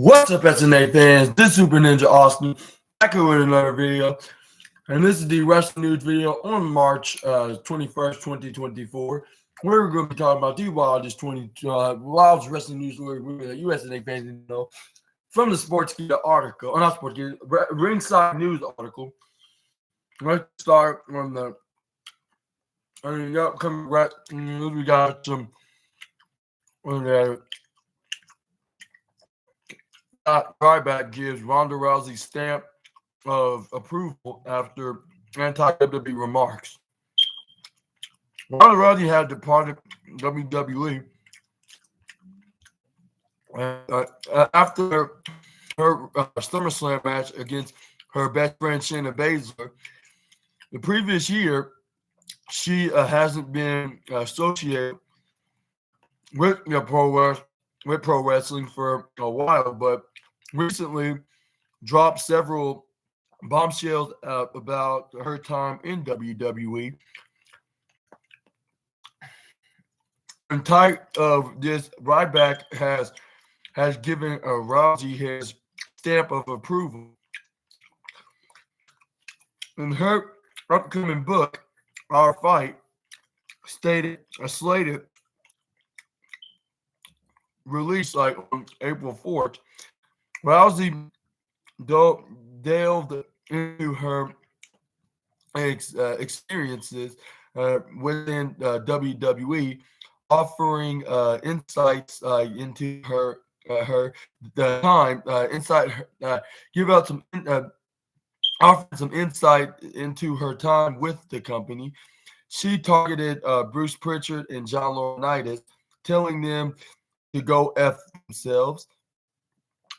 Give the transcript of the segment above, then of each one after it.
What's up, SNA fans? This is Super Ninja Austin back here with another video, and this is the wrestling news video on March 21st, 2024. We're going to be talking about the wildest wrestling news story that USNA fans need to know from the Sportskeeda article, or not Sportskeeda, Ringside News article. Let's start on the upcoming. We got some. Ryback gives Ronda Rousey stamp of approval after anti-WWE remarks. Ronda Rousey had departed WWE after her SummerSlam match against her best friend Shayna Baszler. The previous year, she hasn't been associated with pro wrestling for a while, but recently dropped several bombshells about her time in WWE. In type of this, Ryback has given Rousey his stamp of approval. In her upcoming book, Our Fight, slated release on April 4th, Rousey delved into her experiences within WWE, offering insights into her time, offered some insight into her time with the company. She targeted Bruce Pritchard and John Laurinaitis, telling them to go F themselves.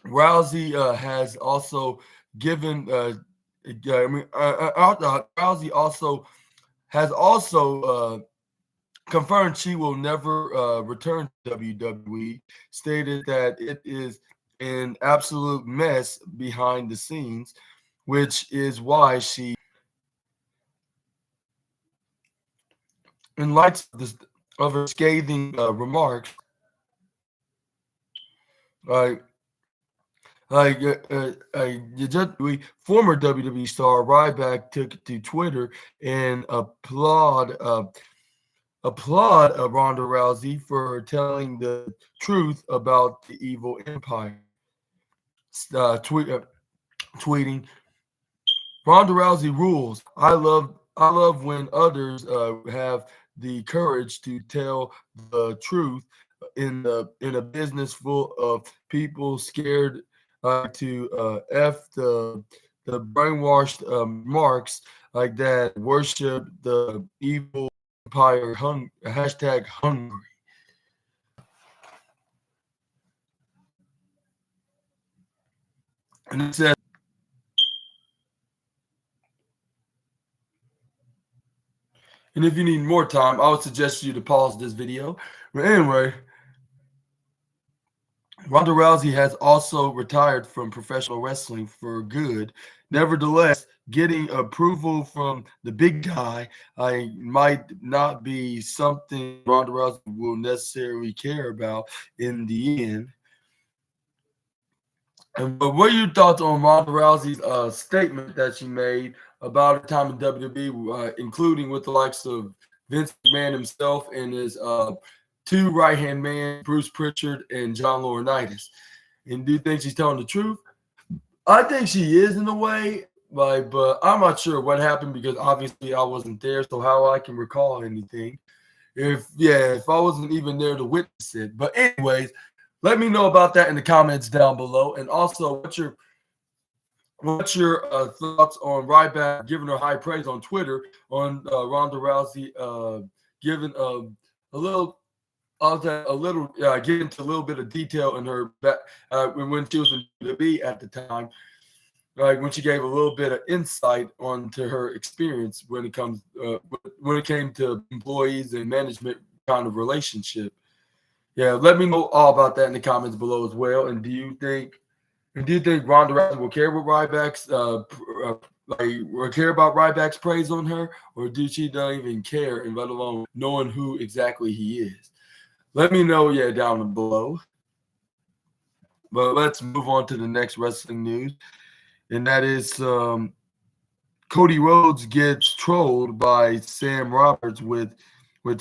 Rousey has also given. Rousey also has confirmed she will never return to WWE. Stated that it is an absolute mess behind the scenes, which is why she, in light of her scathing remarks, former WWE star Ryback took to Twitter and applaud Ronda Rousey for telling the truth about the evil empire. Tweeting, Ronda Rousey rules. I love when others have the courage to tell the truth in a business full of people scared to F the brainwashed marks like that, worship the evil empire, hashtag hungry. And it says, and if you need more time, I would suggest you to pause this video. But anyway, Ronda Rousey has also retired from professional wrestling for good. Nevertheless, getting approval from the big guy might not be something Ronda Rousey will necessarily care about in the end. But what are your thoughts on Ronda Rousey's statement that she made about her time in WWE, including with the likes of Vince McMahon himself and his two right-hand man, Bruce Pritchard and John Laurinaitis? And do you think she's telling the truth? I think she is in a way, but I'm not sure what happened because obviously I wasn't there, so how I can recall anything. If I wasn't even there to witness it. But anyways, let me know about that in the comments down below. And also, what's your thoughts on Ryback giving her high praise on Twitter on Ronda Rousey giving get into a little bit of detail in her back when she was in WWE at the time, like when she gave a little bit of insight onto her experience when it came to employees and management kind of relationship. Yeah, let me know all about that in the comments below as well. And do you think Ronda Rousey will care what Ryback's care about Ryback's praise on her, or do she not even care, and let alone knowing who exactly he is? Let me know, down below. But let's move on to the next wrestling news, and that is Cody Rhodes gets trolled by Sam Roberts with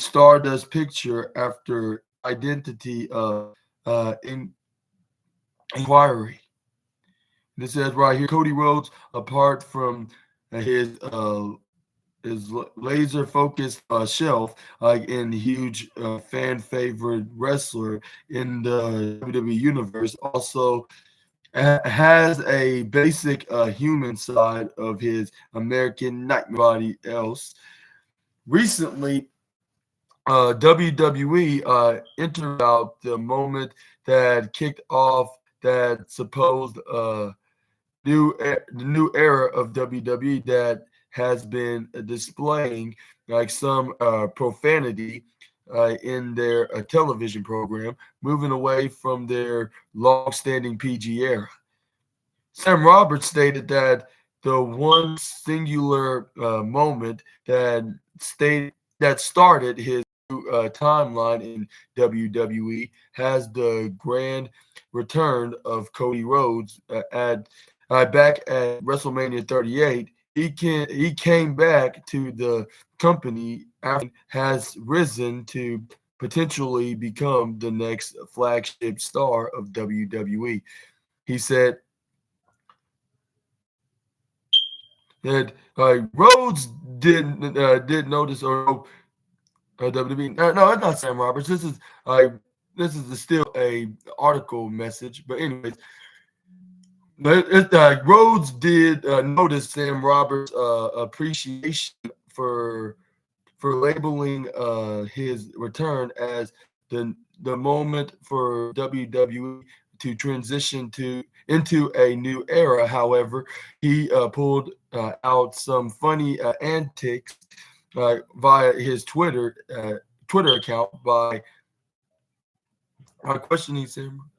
Stardust picture after identity inquiry. This says right here, Cody Rhodes, apart from his laser focused shelf, like in huge fan favorite wrestler in the WWE universe, also has a basic human side of his American nightmare body else. Recently, WWE entered about the moment that kicked off that supposed the new era of WWE that has been displaying like some profanity in their television program, moving away from their long-standing PG era. Sam Roberts stated that the one singular moment that started his timeline in WWE has the grand return of Cody Rhodes at back at WrestleMania 38. He came back to the company after has risen to potentially become the next flagship star of WWE. He said that Rhodes did notice or WWE. No, it's not Sam Roberts. This is still a article message. But anyways, Rhodes did notice Sam Roberts' appreciation for labeling his return as the moment for WWE to transition into a new era. However, he pulled out some funny antics via his Twitter account by questioning Sam.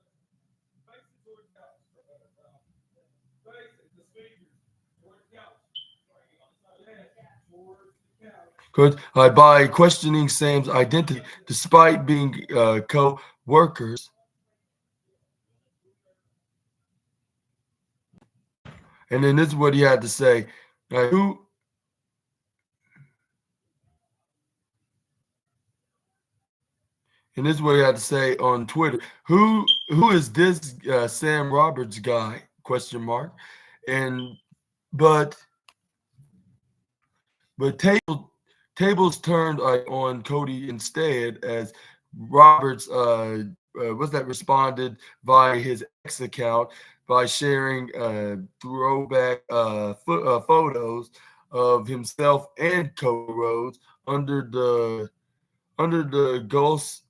By questioning Sam's identity despite being co-workers. And then this is what he had to say. Who And this is what he had to say on Twitter. Who is this Sam Roberts guy? Question mark. And but tables turned on Cody instead as Roberts was that responded via his X account by sharing throwback photos of himself and Cody Rhodes under the ghost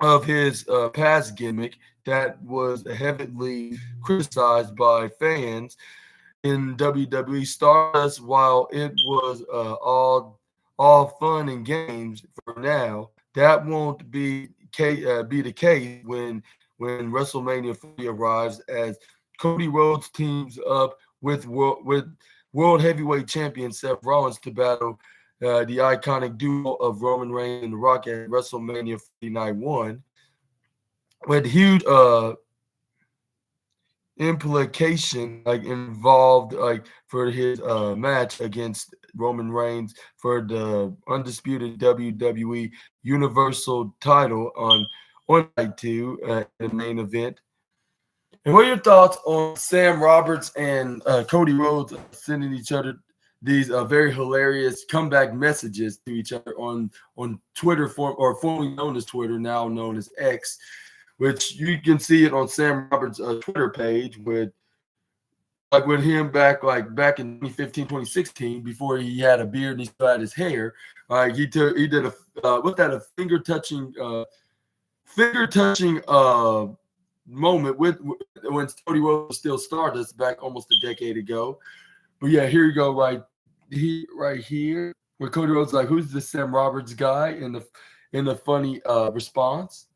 of his past gimmick that was heavily criticized by fans in WWE Stardust. While it was all fun and games for now, that won't be the case when WrestleMania 40 arrives, as Cody Rhodes teams up with World Heavyweight Champion Seth Rollins to battle the iconic duo of Roman Reigns and The Rock at WrestleMania 49 1, with huge implication involved for his match against Roman Reigns for the undisputed WWE Universal title on night 2 the main event. And what are your thoughts on Sam Roberts and Cody Rhodes sending each other these very hilarious comeback messages to each other on Twitter, formerly known as Twitter, now known as X, which you can see it on Sam Roberts' Twitter page with him back in 2015, 2016, before he had a beard and he still had his hair. He did a finger touching moment with when Cody Rhodes was still Stardust back almost a decade ago. But yeah, here you go, right here, where Cody Rhodes like, "Who's this Sam Roberts guy?" in the funny response.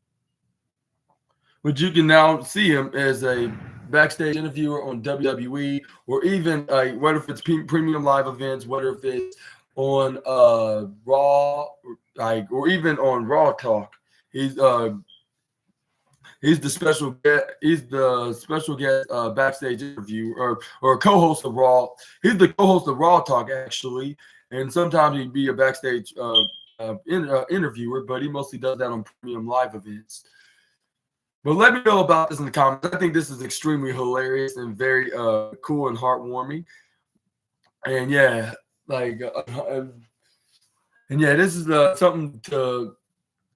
But you can now see him as a backstage interviewer on WWE, or even whether if it's premium live events, whether if it's on Raw, or even on Raw Talk. He's the special guest. He's the special guest backstage interview or co-host of Raw. He's the co-host of Raw Talk actually, and sometimes he'd be a backstage interviewer, but he mostly does that on premium live events. But let me know about this in the comments. I think this is extremely hilarious and very cool and heartwarming. And yeah, like, and yeah, this is something to.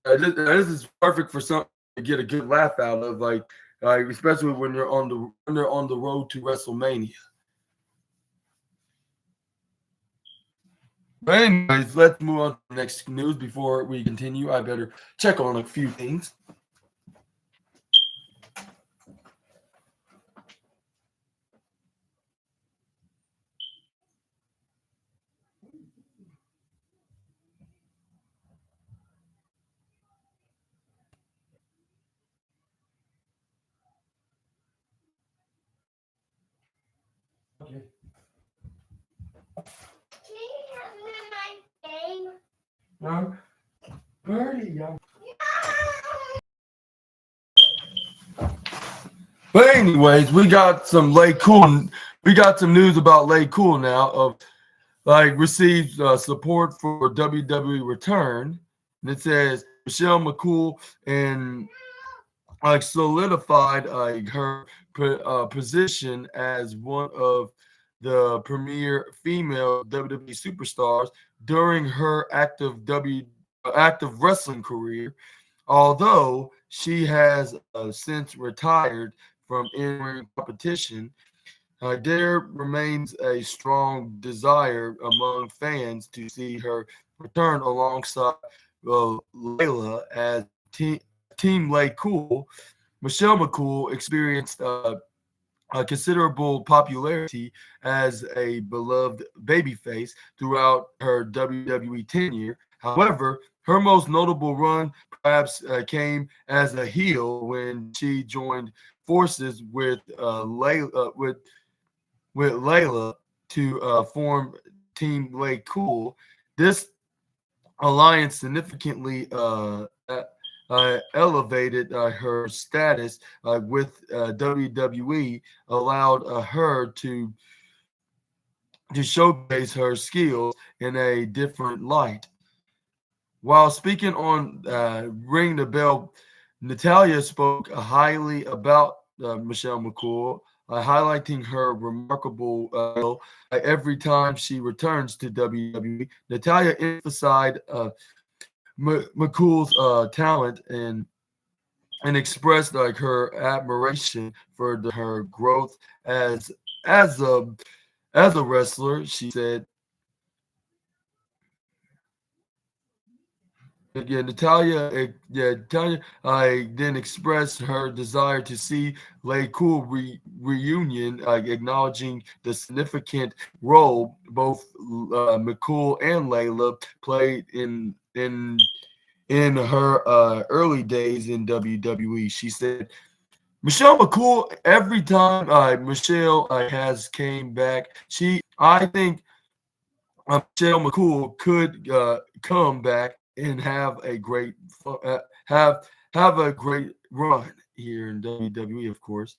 This is perfect for something to get a good laugh out of, like especially when they're on the road to WrestleMania. But anyways, let's move on to the next news before we continue. I better check on a few things. Okay. Can you have me my game? No, Birdie, y'all. But anyways, we got some Lay Cool. We got some news about Lay Cool now. Of like received support for WWE return, and it says Michelle McCool and like solidified her position as one of the premier female WWE superstars during her active wrestling career. Although she has since retired from in-ring competition, there remains a strong desire among fans to see her return alongside Layla as Team Lay Cool. Michelle McCool experienced a considerable popularity as a beloved babyface throughout her WWE tenure. However, her most notable run perhaps came as a heel when she joined forces with Layla to form Team Lay Cool. This alliance significantly elevated her status with WWE, allowed her to showcase her skills in a different light. While speaking on Ring the Bell, Natalia spoke highly about Michelle McCool, highlighting her remarkable every time she returns to WWE. Natalia emphasized McCool's talent and expressed like her admiration for her growth as a as a wrestler. She said, Natalia, I then expressed her desire to see Lay Cool reunion, acknowledging the significant role both McCool and Layla played in her early days in WWE. She said, Michelle McCool, every time Michelle has came back, I think Michelle McCool could come back and have a great have a great run here in WWE, of course.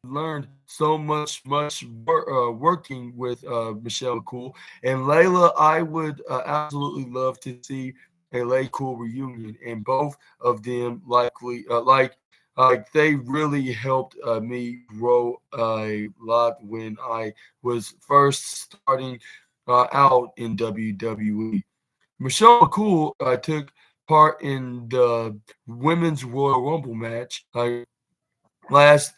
Learned so much working with Michelle McCool and Layla. I would absolutely love to see a Lay Cool reunion, and both of them likely like they really helped me grow a lot when I was first starting out in WWE. Michelle McCool took part in the Women's Royal Rumble match last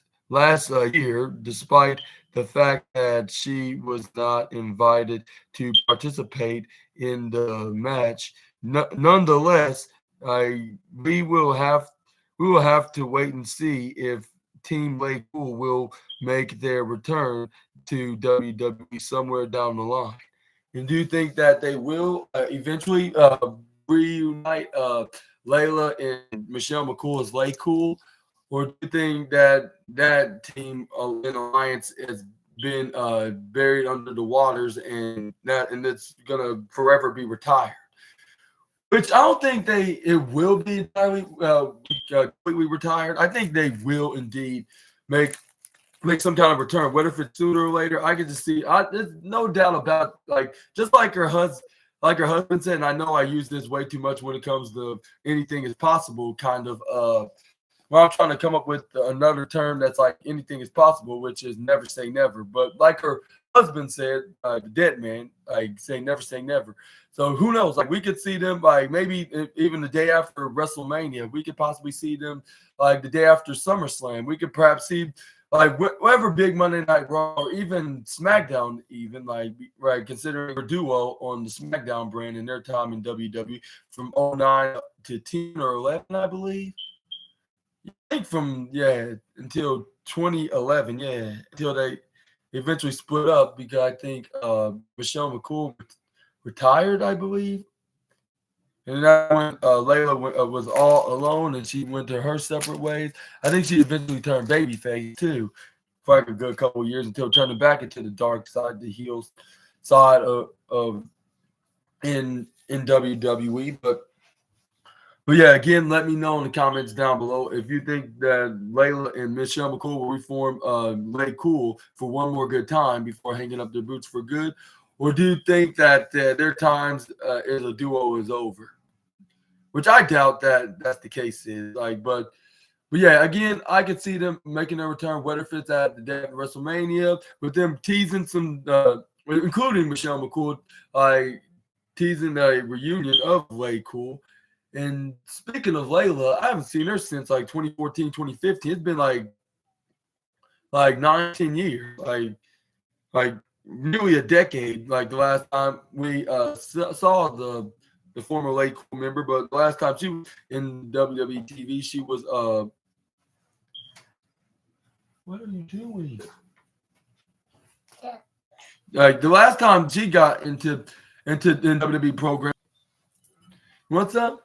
year, despite the fact that she was not invited to participate in the match. Nonetheless, we will have to wait and see if Team Lay Cool will make their return to WWE somewhere down the line. And do you think that they will eventually reunite Layla and Michelle McCool as Lay Cool? Or do you think that that team in alliance has been buried under the waters and it's gonna forever be retired? which I don't think it will be entirely completely retired. I think they will indeed make some kind of return, whether if it's sooner or later. I can just see. There's no doubt about, like, just like her husband said. And I know I use this way too much when it comes to anything is possible, kind of. Well, I'm trying to come up with another term that's like anything is possible, which is never say never. But like her husband said, the dead man, like say never. So who knows? Like we could see them like maybe even the day after WrestleMania. We could possibly see them like the day after SummerSlam. We could perhaps see like whatever big Monday Night Raw or even SmackDown, even like right considering a duo on the SmackDown brand in their time in WWE from 09 to 10 or 11, I believe. I think from until 2011, until they eventually split up because I think Michelle McCool retired, I believe, and that when Layla was all alone and she went to her separate ways. I think she eventually turned babyface too for like a good couple of years until turning back into the dark side, the heels side of in WWE, But yeah, again, let me know in the comments down below if you think that Layla and Michelle McCool will reform Lay Cool for one more good time before hanging up their boots for good, or do you think that their times as a duo is over? Which I doubt that that's the case. Is like, but yeah, again, I could see them making a return, whether if it's at the day of WrestleMania, with them teasing some, including Michelle McCool, like teasing a reunion of Lay Cool. And speaking of Layla, I haven't seen her since like 2014, 2015. It's been like 19 years, like nearly a decade. Like the last time we saw the former Lay Cool member, but the last time she was in WWE TV, she was what are you doing? Like the last time she got into WWE program. What's up?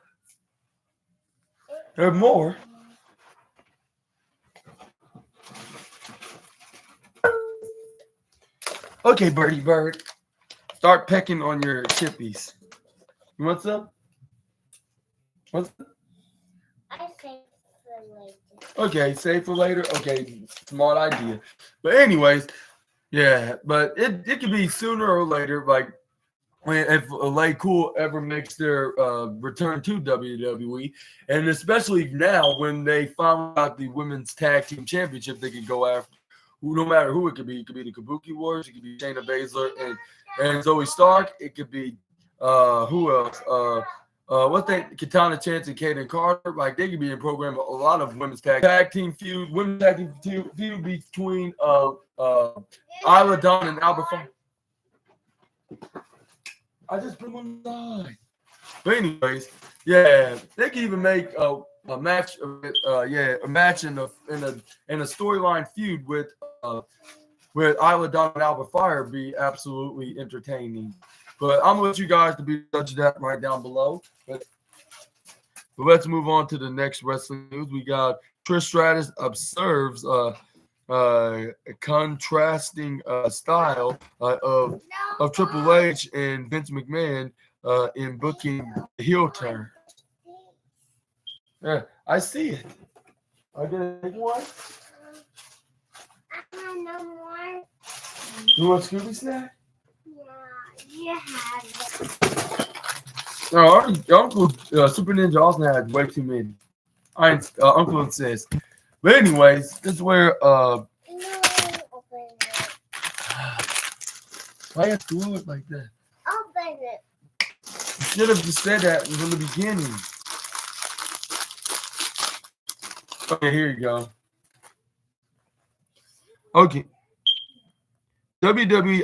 There more. Okay, birdie bird. Start pecking on your chippies. What's up? What's up? I say for later. Okay, save for later. Okay, smart idea. But anyways, yeah, but it could be sooner or later, like if Lay Cool ever makes their return to WWE, and especially now when they found out the women's tag team championship, they could go after no matter who it could be. It could be the Kabuki Warriors, it could be Shayna Baszler and Zoe Stark. It could be who else? What's that? Katana Chance and Kaden Carter. Like they could be in program a lot of women's tag team feud, women's tag team feud between Isla Dawn and Albert Fun. I just put them on the side. But anyways, yeah, they can even make a match. A match in a storyline feud with Isla Dawn and Albert Fire be absolutely entertaining. But I'm gonna let you guys to be judge that right down below. But let's move on to the next wrestling news. We got Trish Stratus observes a contrasting style of Triple H and Vince McMahon in booking the heel turn. Yeah, I see it. I get a big one. I want no more. You want Scooby snack? Yeah, you have it. No, Uncle Super Ninja Austin had way too many. Uncle insists. But anyways, this is where no, open it. Why you have to do it like that? Open it. You should have just said that from the beginning. Okay, here you go. Okay. WWE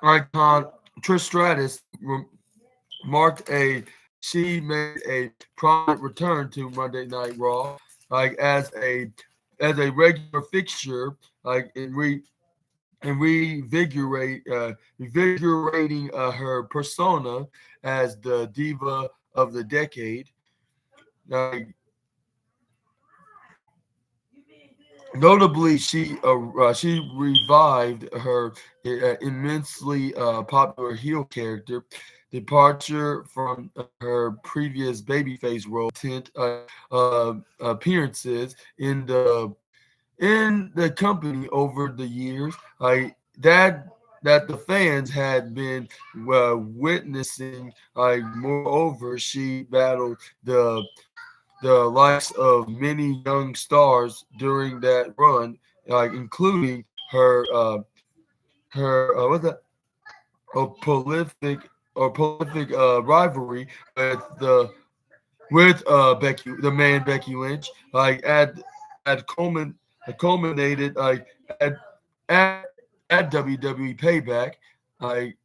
icon Trish Stratus she made a prominent return to Monday Night Raw, like as a regular fixture, like revigorating her persona as the diva of the decade. Notably, she revived her immensely popular heel character departure from her previous babyface role, appearances in the company over the years, that the fans had been witnessing. Moreover, she battled the likes of many young stars during that run, including her what's that? A prolific rivalry with Becky, the man Becky Lynch, at culminated at at at WWE Payback, like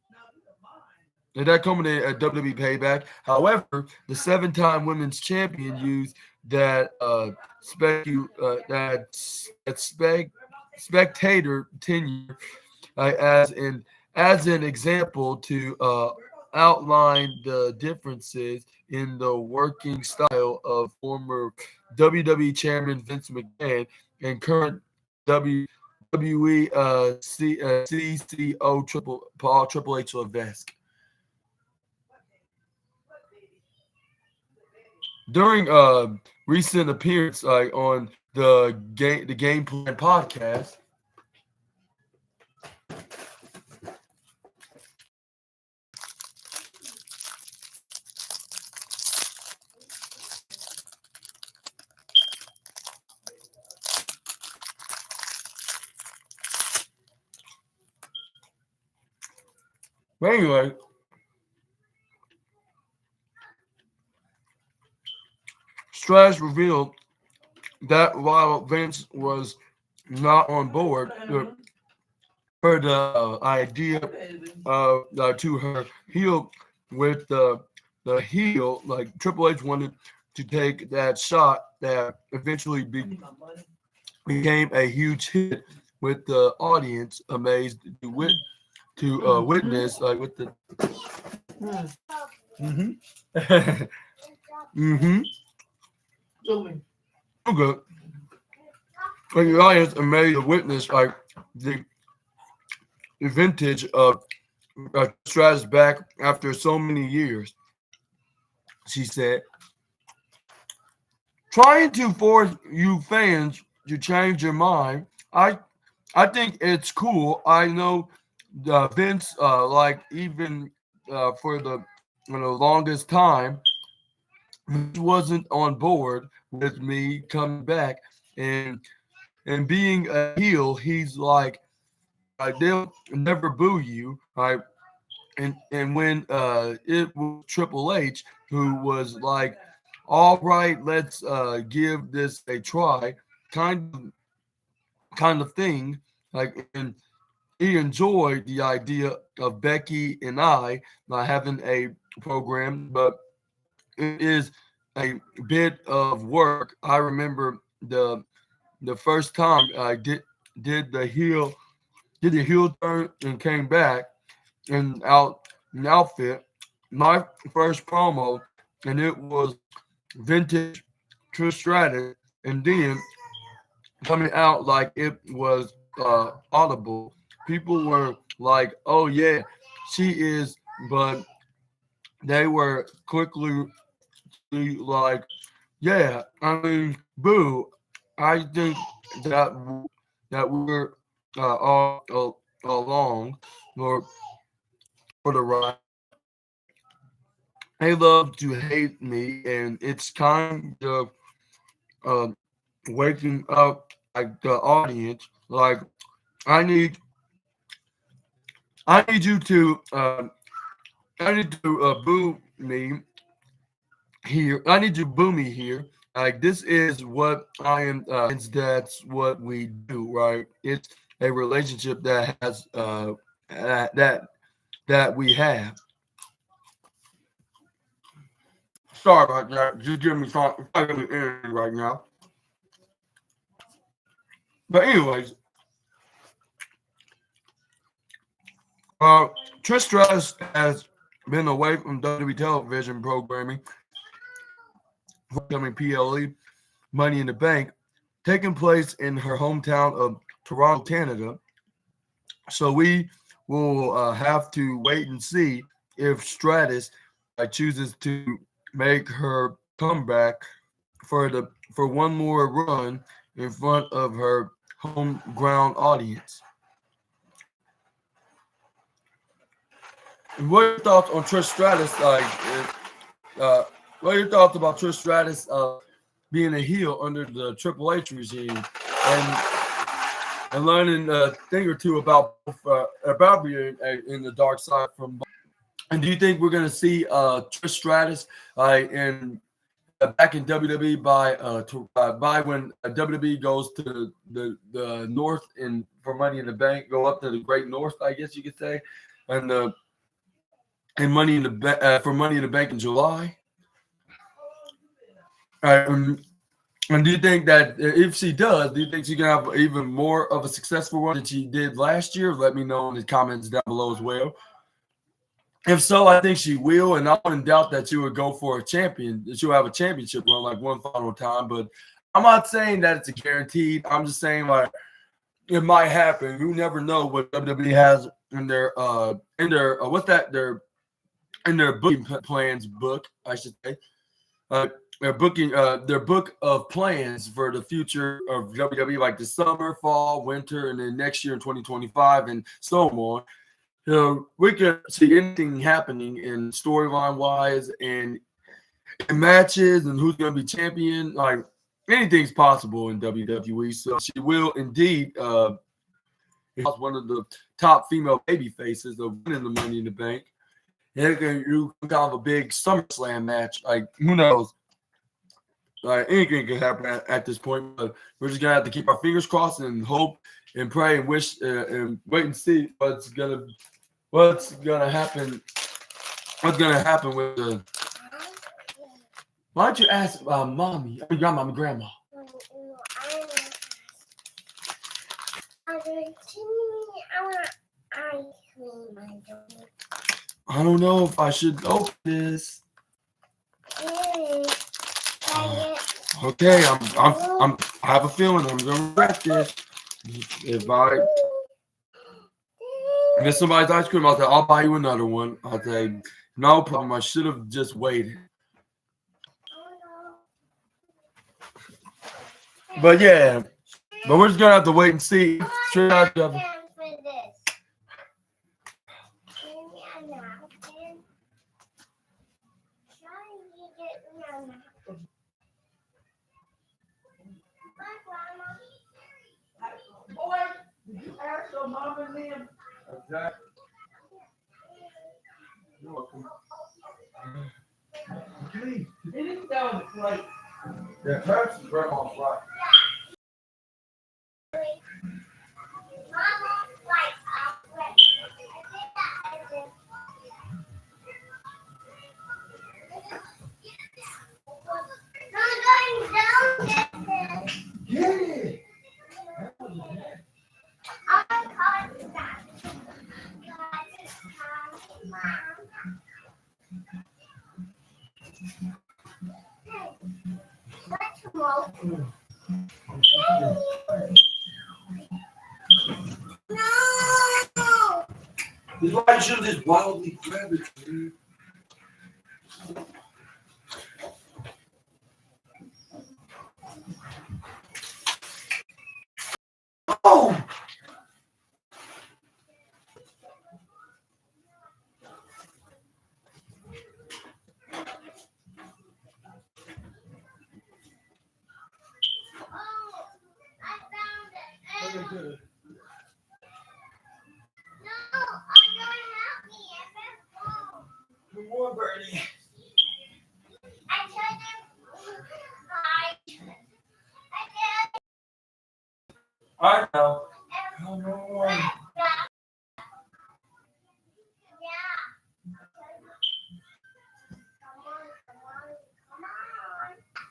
and that culminated at WWE Payback. However, the seven-time women's champion used that spectator tenure uh, as an as an example to outline the differences in the working style of former WWE Chairman Vince McMahon and current WWE CCO Triple H Levesque. During recent appearance on the Game Plan podcast, but anyway, Strash revealed that while Vince was not on board for the idea to her heel with the heel, like Triple H wanted to take that shot that eventually became a huge hit with the audience amazed to witness with the mm-hmm. mm-hmm. Okay. Like the audience amazed to witness the vintage of Stratus back after so many years. She said, trying to force you fans to change your mind. I think it's cool. I know Vince, even for the longest time, Vince wasn't on board with me coming back and being a heel. He's like, they'll never boo you. And when it was Triple H who was like, all right, let's give this a try, kind of thing. And he enjoyed the idea of Becky and I having a program, but it is a bit of work. I remember the first time I did the heel turn and came back in an outfit, my first promo, and it was vintage Trish Stratus, and then coming out like it was audible. People were like, "Oh yeah, she is," but they were quickly like, "Yeah, I mean, boo." I think that we're all along or for the right. They love to hate me, and it's kind of uh, waking up like the audience. Like I need I need you to boo me here. I need you to boo me here. Like this is what I am. That's what we do, right? It's a relationship that has that we have. Sorry about that. Just give me something in right now. But anyways, uh, Trish Stratus has been away from WWE television programming, becoming PLE Money in the Bank, taking place in her hometown of Toronto, Canada. So we will have to wait and see if Stratus chooses to make her comeback for one more run in front of her home ground audience. And what are your thoughts on Trish Stratus? Uh, what are your thoughts about Trish Stratus being a heel under the Triple H regime and learning a thing or two about being in the dark side from? And do you think we're going to see Trish Stratus in back in WWE by when WWE goes to the North and for Money in the Bank, go up to the Great North, I guess you could say, and Money in the for Money in the Bank in July? And do you think that if she does, do you think she can have even more of a successful run than she did last year? Let me know in the comments down below as well. If so, I think she will, and I wouldn't doubt that she would go for a champion. She'll have a championship run like one final time, but I'm not saying that it's a guaranteed. I'm just saying like it might happen. You never know what WWE has in their in their booking plans book, I should say. Their book of plans for the future of WWE, like the summer, fall, winter, and then next year in 2025, and so on. We could see anything happening in storyline wise and in matches and who's going to be champion. Like anything's possible in WWE. So she will indeed one of the top female baby faces of winning the Money in the Bank. And it can do kind of a big SummerSlam match. Like who knows? Like anything can happen at this point, but we're just gonna have to keep our fingers crossed and hope and pray and wish and wait and see what's gonna happen. What's gonna happen with the? Why don't you ask mommy, grandma? I don't know if I should open this. Okay, I have a feeling I'm gonna regret this. If it's somebody's ice cream, I'll buy you another one. I'll say no problem. I should have just waited. But yeah, we're just gonna have to wait and see. Ask your mom and them. Exactly. You're welcome. Okay. It didn't down the plate. Yeah, perhaps the grandma's right. Yeah. This is why you should have just wildly grabbed it, dude. Oh! Good. No, I'm going to help me. Good morning, Bernie. I told him hi. I know. Come on.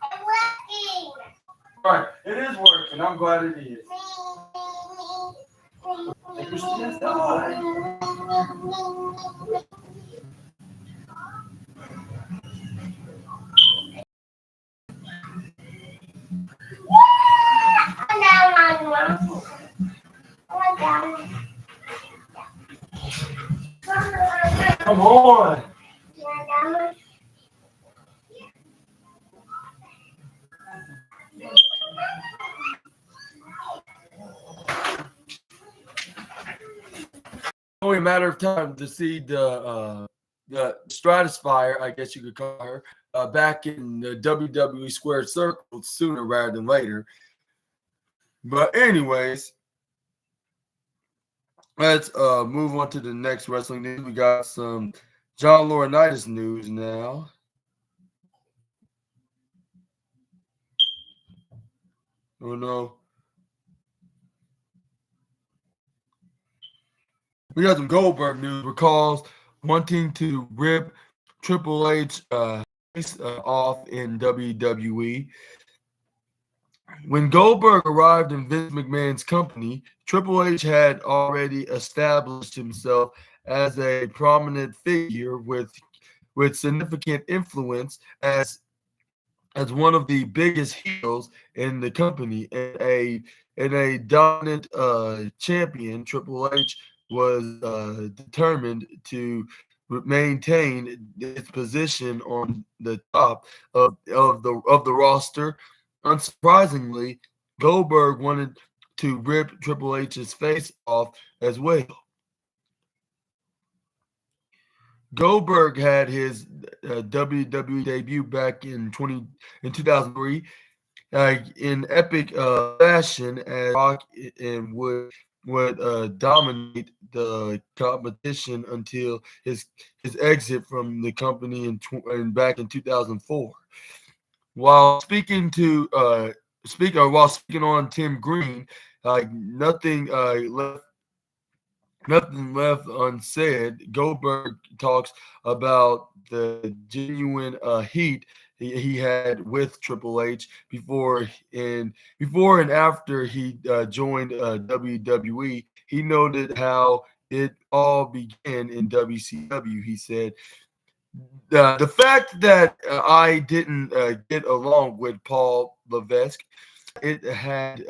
It's working. Right, it is working. I'm glad it is. Come on. Only a matter of time to see the Stratospire, I guess you could call her, back in the WWE Squared Circle sooner rather than later. But anyways, let's move on to the next wrestling news. We got some John Laurinaitis news now. Oh no. We got some Goldberg news. Recalls wanting to rip Triple H off in WWE. When Goldberg arrived in Vince McMahon's company, Triple H had already established himself as a prominent figure with significant influence as one of the biggest heels in the company and a dominant champion. Triple H was determined to maintain its position on the top of the roster. Unsurprisingly, Goldberg wanted to rip Triple H's face off as well. Goldberg had his WWE debut back in 2003 in epic fashion, as Rock and would dominate the competition until his exit from the company in back in 2004. While while speaking on Tim Green, nothing left unsaid. Goldberg talks about the genuine heat he had with Triple H before and after he joined WWE. He noted how it all began in WCW. He said, the fact that I didn't get along with Paul Levesque, it had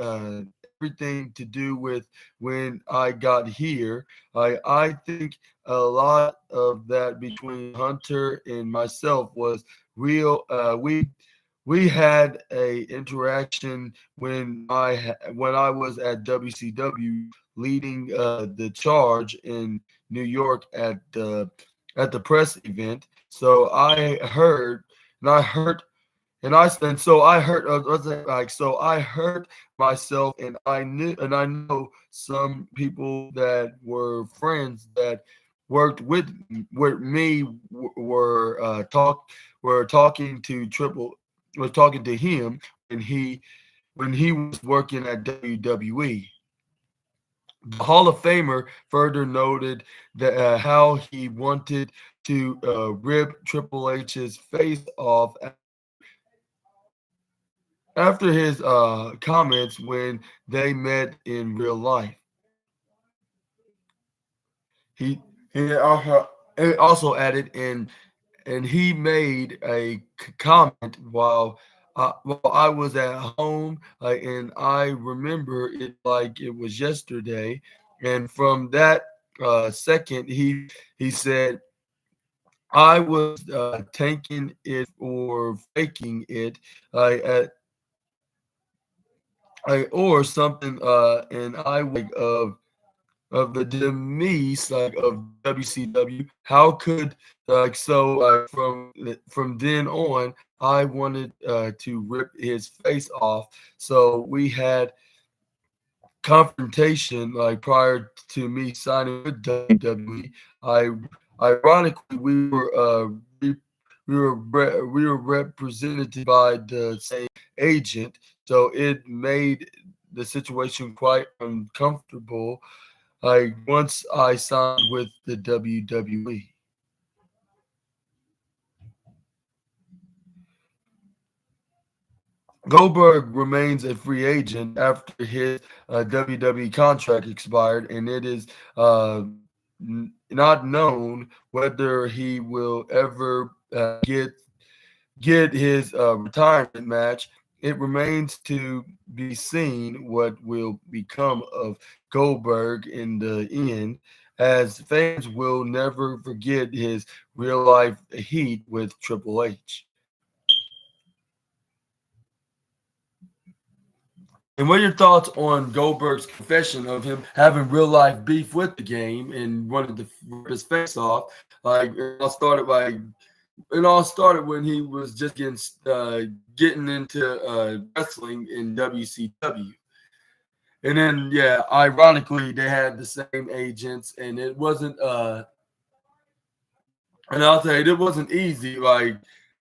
everything to do with when I got here. I think a lot of that between Hunter and myself was real. We had a interaction when I was at WCW leading the charge in New York at the press event. So I heard, and I heard, and I and so I heard, so I heard myself, and I know some people that were friends that worked with me were talking to was talking to him when he was working at WWE. The Hall of Famer further noted that how he wanted to rip Triple H's face off after his comments when they met in real life. He he also added, and he made a comment while I was at home, and I remember it like it was yesterday. And from that second, he said, I was tanking it or faking it, at or something, and I like of the demise like of WCW. How could from then on, I wanted to rip his face off. So we had confrontation like prior to me signing with WWE. I ironically we were represented by the same agent, so it made the situation quite uncomfortable. Like once I signed with the WWE. Goldberg remains a free agent after his WWE contract expired, and it is not known whether he will ever get his retirement match. It remains to be seen what will become of Goldberg in the end, as fans will never forget his real life heat with Triple H. And what are your thoughts on Goldberg's confession of him having real life beef with the game and wanted to rip his face off? Like it all started when he was just getting into wrestling in WCW. And then, yeah, ironically, they had the same agents, and it wasn't. And I'll tell you, it wasn't easy. Like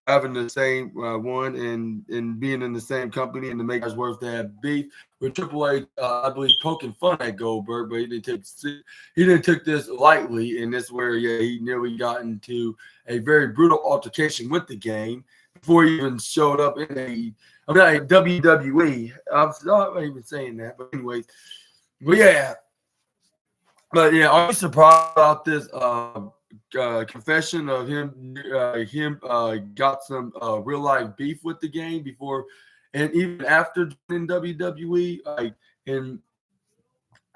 having the same one and being in the same company and to make us worth to have beef with Triple H. I believe poking fun at Goldberg, but he didn't take this lightly, and this where he nearly got into a very brutal altercation with the game before he even showed up in WWE. I'm not even saying that, but anyways, but yeah, are you surprised about this confession of him? Got some real life beef with the game before, and even after joining WWE. And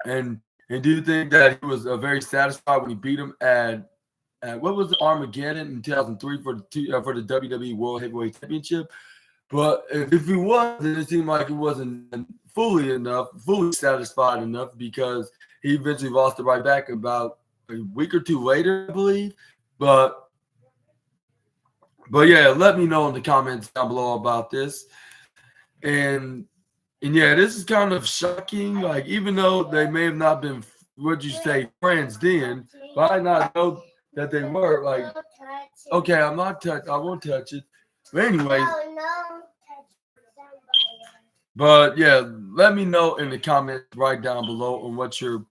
and and do you think that he was very satisfied when he beat him at what was the Armageddon in 2003 for the WWE World Heavyweight Championship? But if he was, then it seemed like he wasn't fully satisfied enough because he eventually lost it right back about a week or two later, I believe. But yeah, let me know in the comments down below about this. And yeah, this is kind of shocking. Like even though they may have not been, would you say, friends then, but I not know that they were. Like, okay, I won't touch it. But anyways. But yeah, let me know in the comments right down below on what's your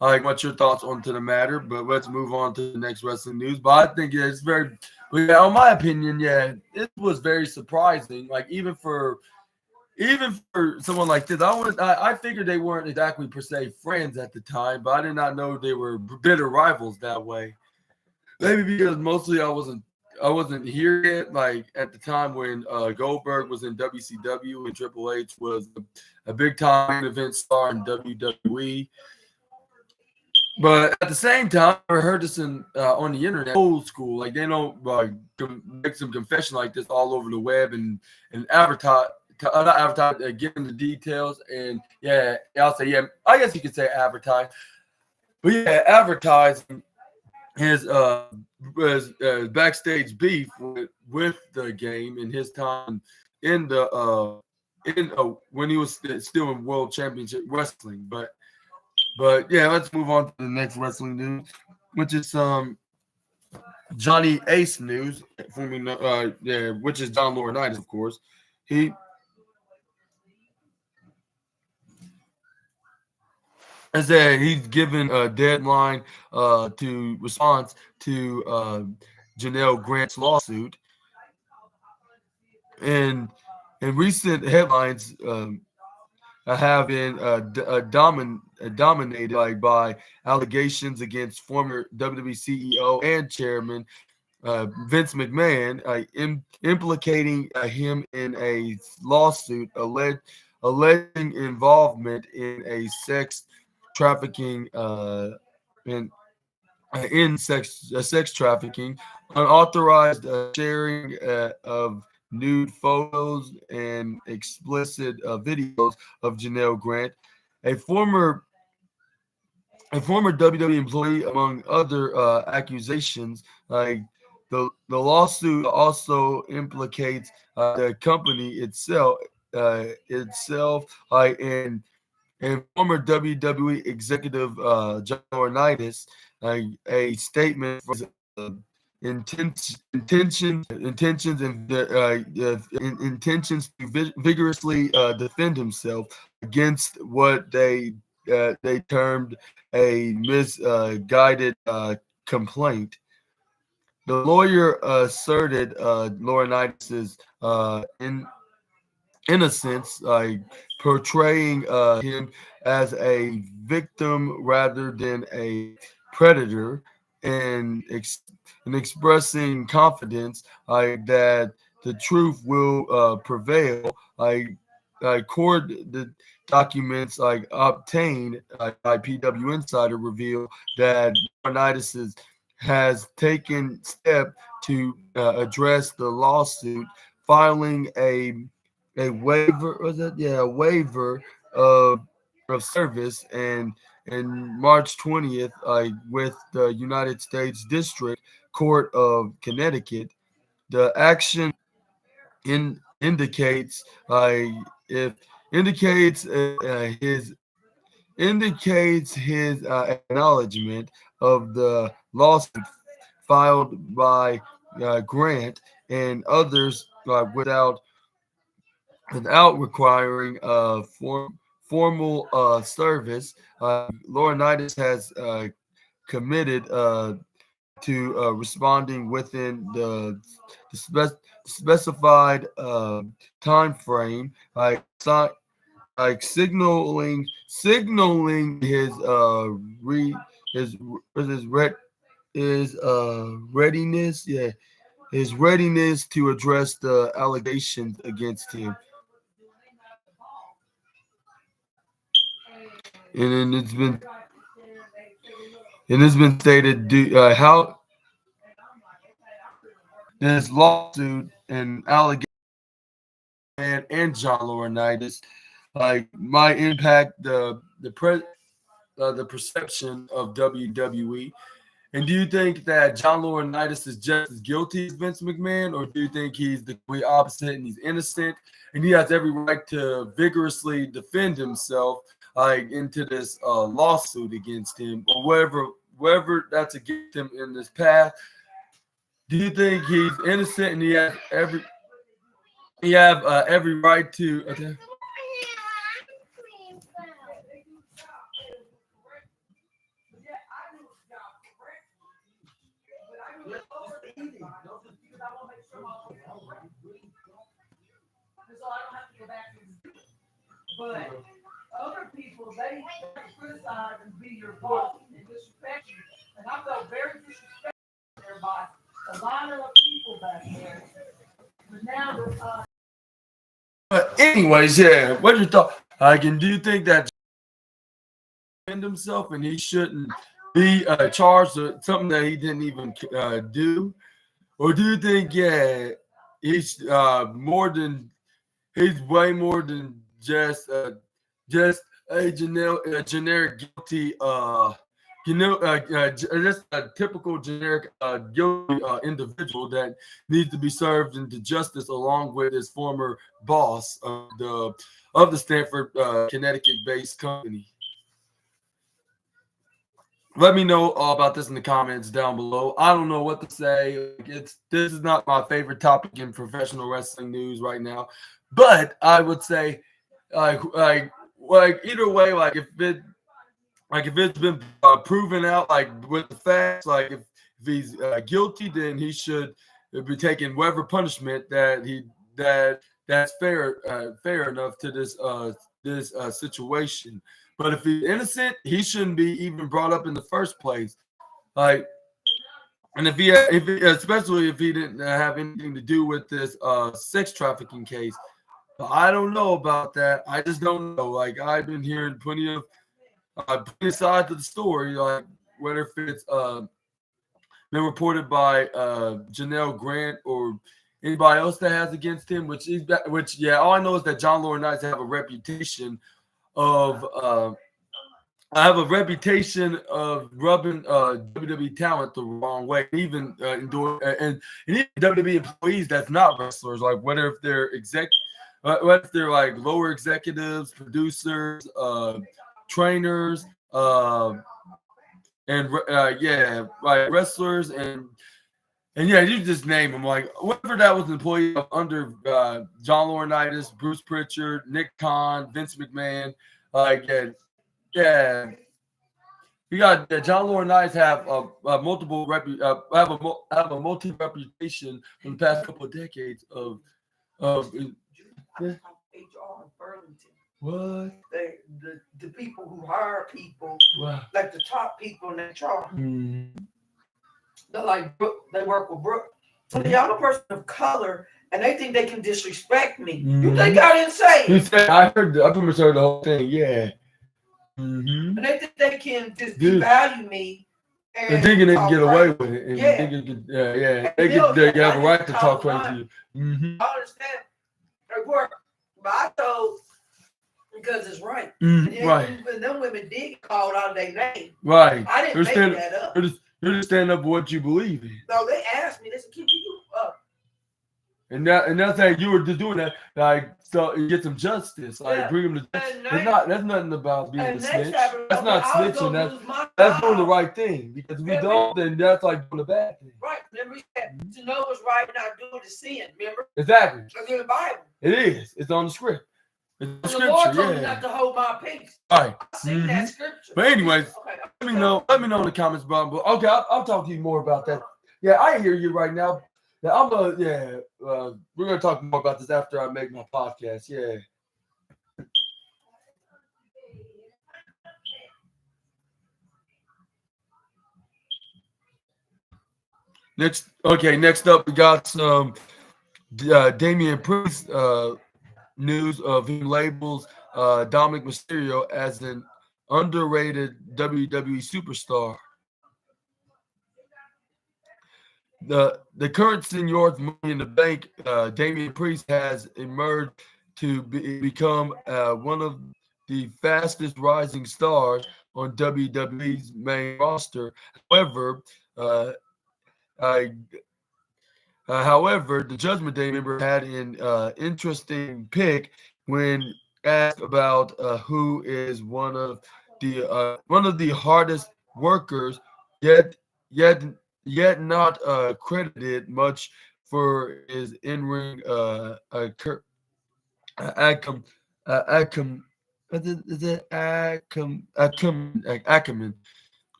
thoughts onto the matter. But let's move on to the next wrestling news. But I think it's but yeah, in my opinion, yeah, it was very surprising. Like even for someone like this, I figured they weren't exactly per se friends at the time, but I did not know they were bitter rivals that way. Maybe because mostly I wasn't here yet, like at the time when Goldberg was in WCW and Triple H was a big time event star in WWE. But at the same time, I heard this on the internet, old school. Like they don't make some confession like this all over the web and advertise, not advertise, give them the details. And yeah, I'll say I guess you could say advertise, but yeah, advertising his backstage beef with the game in his time in the when he was still in World Championship Wrestling. But yeah, let's move on to the next wrestling news, which is Johnny Ace news for me. Which is John Laurinaitis, of course. He I said he's given a deadline to response to Janelle Grant's lawsuit, and recent headlines have been dominated by allegations against former WWE CEO and chairman Vince McMahon, implicating him in a lawsuit alleging involvement in a sex trafficking sex trafficking, unauthorized sharing of nude photos and explicit videos of Janelle Grant, a former WWE employee, among other accusations. Like the lawsuit also implicates the company itself, and former WWE executive John Laurinaitis. A statement for intentions to vigorously defend himself against what they termed a misguided complaint. The lawyer asserted Laurinaitis' innocence, portraying him as a victim rather than a predator, and expressing confidence that the truth will prevail. court the documents obtained by PW Insider reveal that Laurinaitis has taken step to address the lawsuit, filing a waiver. Was it? Yeah, a waiver of service and March 20th, with the United States District Court of Connecticut. The action indicates if indicates his acknowledgement of the lawsuit filed by Grant and others without requiring formal service. Laurinaitis has committed to responding within specified time frame, signaling his his his red his readiness, his readiness to address the allegations against him. And then it's been stated how this lawsuit and allegation and John Laurinaitis might impact the perception of WWE. And do you think that John Laurinaitis is just as guilty as Vince McMahon, or do you think he's the complete opposite and he's innocent and he has every right to vigorously defend himself into this lawsuit against him, or wherever that's against him in this path? Do you think he's innocent and he has every right to? Okay. But other people, they criticize and be your boss and disrespect you. And I felt very disrespected there by a lot of people back there. But now, anyways, yeah. What's your thought? And do you think that defend himself and he shouldn't be charged with something that he didn't even do, or do you think he's he's way more than just a generic guilty just a typical generic guilty individual that needs to be served into justice along with his former boss of the Stanford, Connecticut-based company? Let me know all about this in the comments down below. I don't know what to say. This is not my favorite topic in professional wrestling news right now, but I would say either way, if it's been proven out with the facts, if he's guilty, then he should be taking whatever punishment that's fair enough to this situation. But if he's innocent, he shouldn't be even brought up in the first place. And especially if he didn't have anything to do with this sex trafficking case. But I don't know about that. I just don't know. I've been hearing plenty of sides of the story, whether if it's been reported by Janelle Grant or anybody else that has against him, all I know is that John Laurinaitis have a reputation of rubbing WWE talent the wrong way, even and even WWE employees that's not wrestlers, whether if they're lower executives, producers, trainers, wrestlers, and you just name them. Whoever that was an employee under John Laurinaitis, Bruce Pritchard, Nick Khan, Vince McMahon. You got John Laurinaitis have a multi reputation from the past couple of decades of what? The people who hire people, wow. Like the top people in HR, Mm. they work with Brooke. So the other person of color and they think they can disrespect me. You think I didn't say You it? said I heard. I pretty much heard the whole thing. Yeah. And they think they can just Dude. devalue me. And thinking they can talk get away crazy. with it. And Yeah. thinking, yeah. And They they'll- have a I right just to call talk them crazy to you. I understand. It worked. But I told because it's right. Right. And them women did call out their name. Right. I didn't make that up. You're just standing up for what you believe in. No, they asked me. They said, "Can you And that's how you were just doing that, like, so you get some justice, like Yeah. bring them to. That's nothing about being a snitch. That's not snitching. That's doing the right thing. Because if we don't, then that's like doing a bad thing. Right. Remember, he said, to know what's right and not do it is sin. Remember? Exactly. It's in the Bible. It is. It's on the script. It's the The scripture. Lord told me Yeah. not to hold my peace. Right. I seen that scripture. But anyways, Okay. let me know. Let me know in the comments, bro. But okay, I'll talk to you more about that. Yeah, I hear you right now. Yeah, we're gonna talk more about this after I make my podcast. Yeah. Next up we got some Damian Priest news of him labels Dominic Mysterio as an underrated WWE superstar. The current senior's Money in the Bank, Damian Priest has emerged to become one of the fastest rising stars on WWE's main roster. However, the Judgment Day member had an interesting pick when asked about who is one of the hardest workers, yet not credited much for his in-ring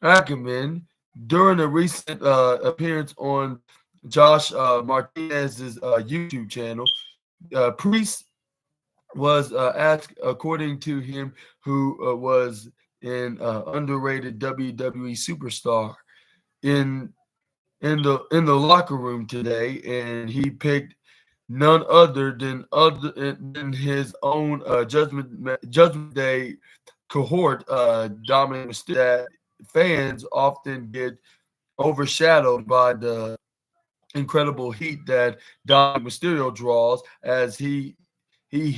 acumen during a recent appearance on Josh Martinez's YouTube channel. Priest was asked, according to him, who was an underrated WWE superstar in the locker room today, and he picked none other than his own Judgment Day cohort, Dominic Mysterio, that fans often get overshadowed by the incredible heat that Dominic Mysterio draws as he's a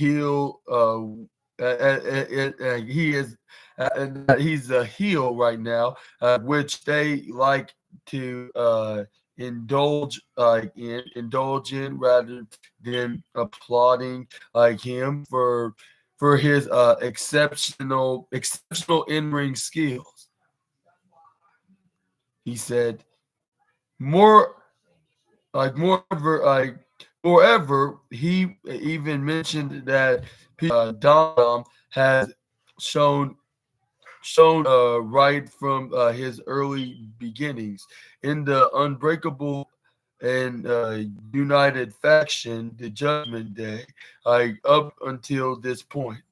heel right now, which they like to indulge in rather than applauding like him for his exceptional in-ring skills. He said, moreover, he even mentioned that Dom has shown right from his early beginnings in the Unbreakable and United faction, the Judgment Day, up until this point.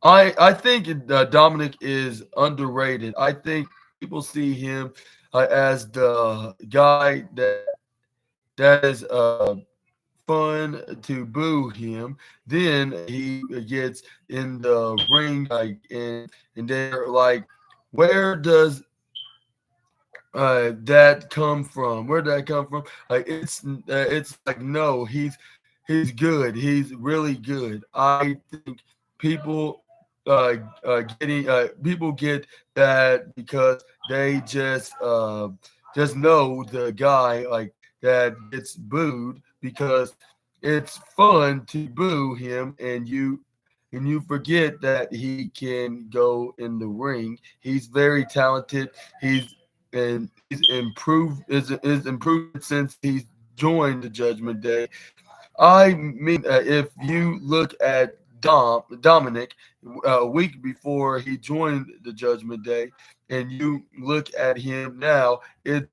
I think Dominic is underrated. I think people see him as the guy that is fun to boo him. Then he gets in the ring, and they're like, where does that come from? Where did that come from? It's like, no, he's good. He's really good. I think people people get that because they just know the guy like that gets booed, because it's fun to boo him, and you forget that he can go in the ring. He's very talented. He's improved since he's joined the Judgment Day. I mean, if you look at Dominic a week before he joined the Judgment Day, and you look at him now, it's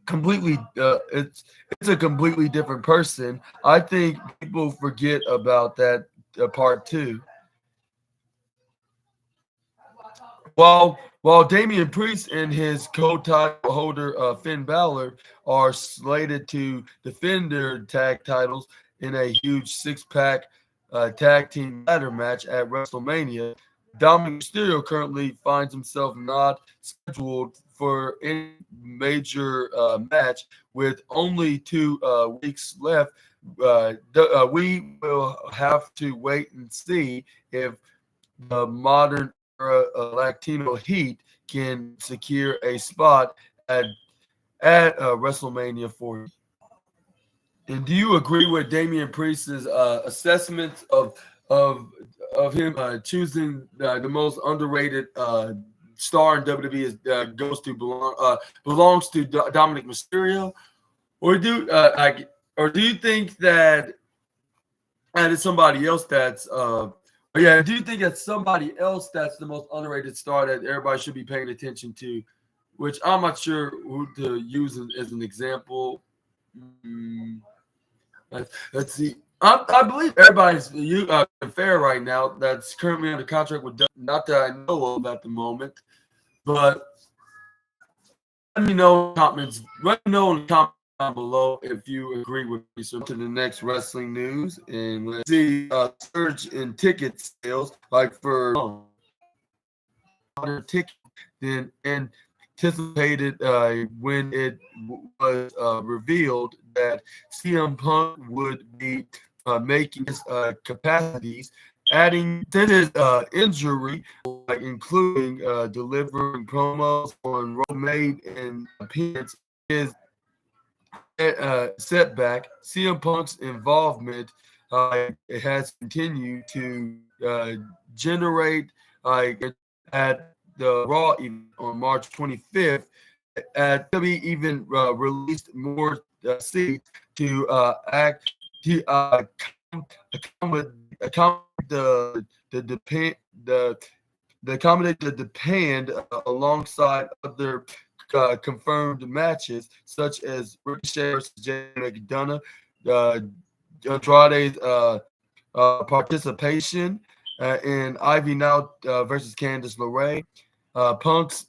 completely it's a completely different person. I think people forget about that part too. While While Damian Priest and his co-title holder Finn Balor are slated to defend their tag titles in a huge six-pack tag team ladder match at WrestleMania, Dominic Mysterio currently finds himself not scheduled for any major match with only 2 weeks left. We will have to wait and see if the modern era Latino Heat can secure a spot at WrestleMania 40. And do you agree with Damian Priest's assessment of of him choosing the most underrated star in WWE is belongs to Dominic Mysterio, or do you think that it's somebody else that's yeah, do you think it's somebody else that's the most underrated star that everybody should be paying attention to? Which I'm not sure who to use as an example. Mm, let's see. I believe everybody's fair right now that's currently under contract with not that I know of at the moment, but let me know in the comments. Let me know in the comments down below if you agree with me. So to the next wrestling news, and let's see surge in ticket sales like for ticket than anticipated when it was revealed that CM Punk would be making his capacities, adding to his injury, like including delivering promos on Raw made an appearance. His setback, CM Punk's involvement has continued to generate at the Raw event on March 25th. WWE even released more seats to accommodate the demand alongside other confirmed matches such as Ricochet versus Jay McDonough, Andrade's participation in Ivy Now versus Candice LeRae, Punk's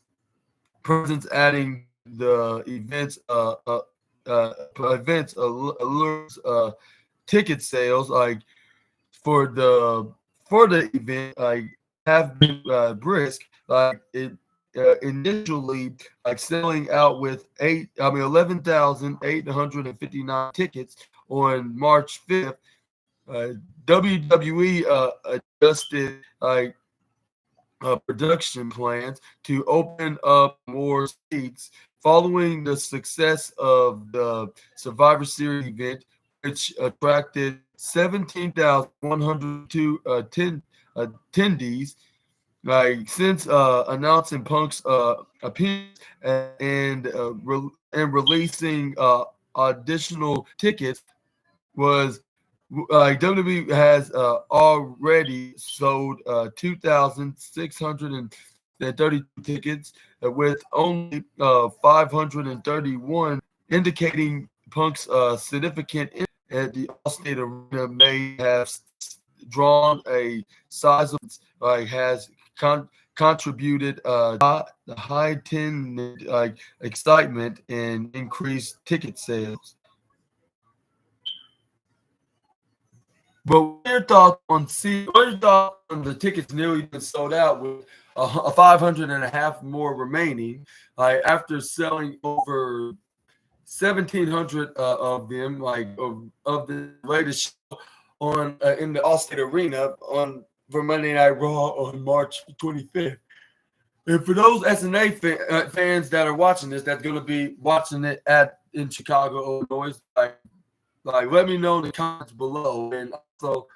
presence adding the events allures ticket sales like for the event like have been brisk, like it initially like selling out with 11,859 tickets on March 5th. WWE adjusted like production plans to open up more seats following the success of the Survivor Series event, which attracted 17,102 attendees. Like since announcing Punk's appearance and releasing additional tickets was WWE has already sold 2,632 tickets with only 531, indicating Punk's significant at the Allstate Arena may have drawn a size of has contributed the heightened excitement and increased ticket sales. But what are your thoughts on the tickets nearly been sold out with a 500 and a half more remaining? After selling over 1,700 of them, of the latest show on in the Allstate Arena for Monday Night Raw on March 25th. And for those SNA fans that are watching this, that's going to be watching it in Chicago, Illinois, let me know in the comments below, and also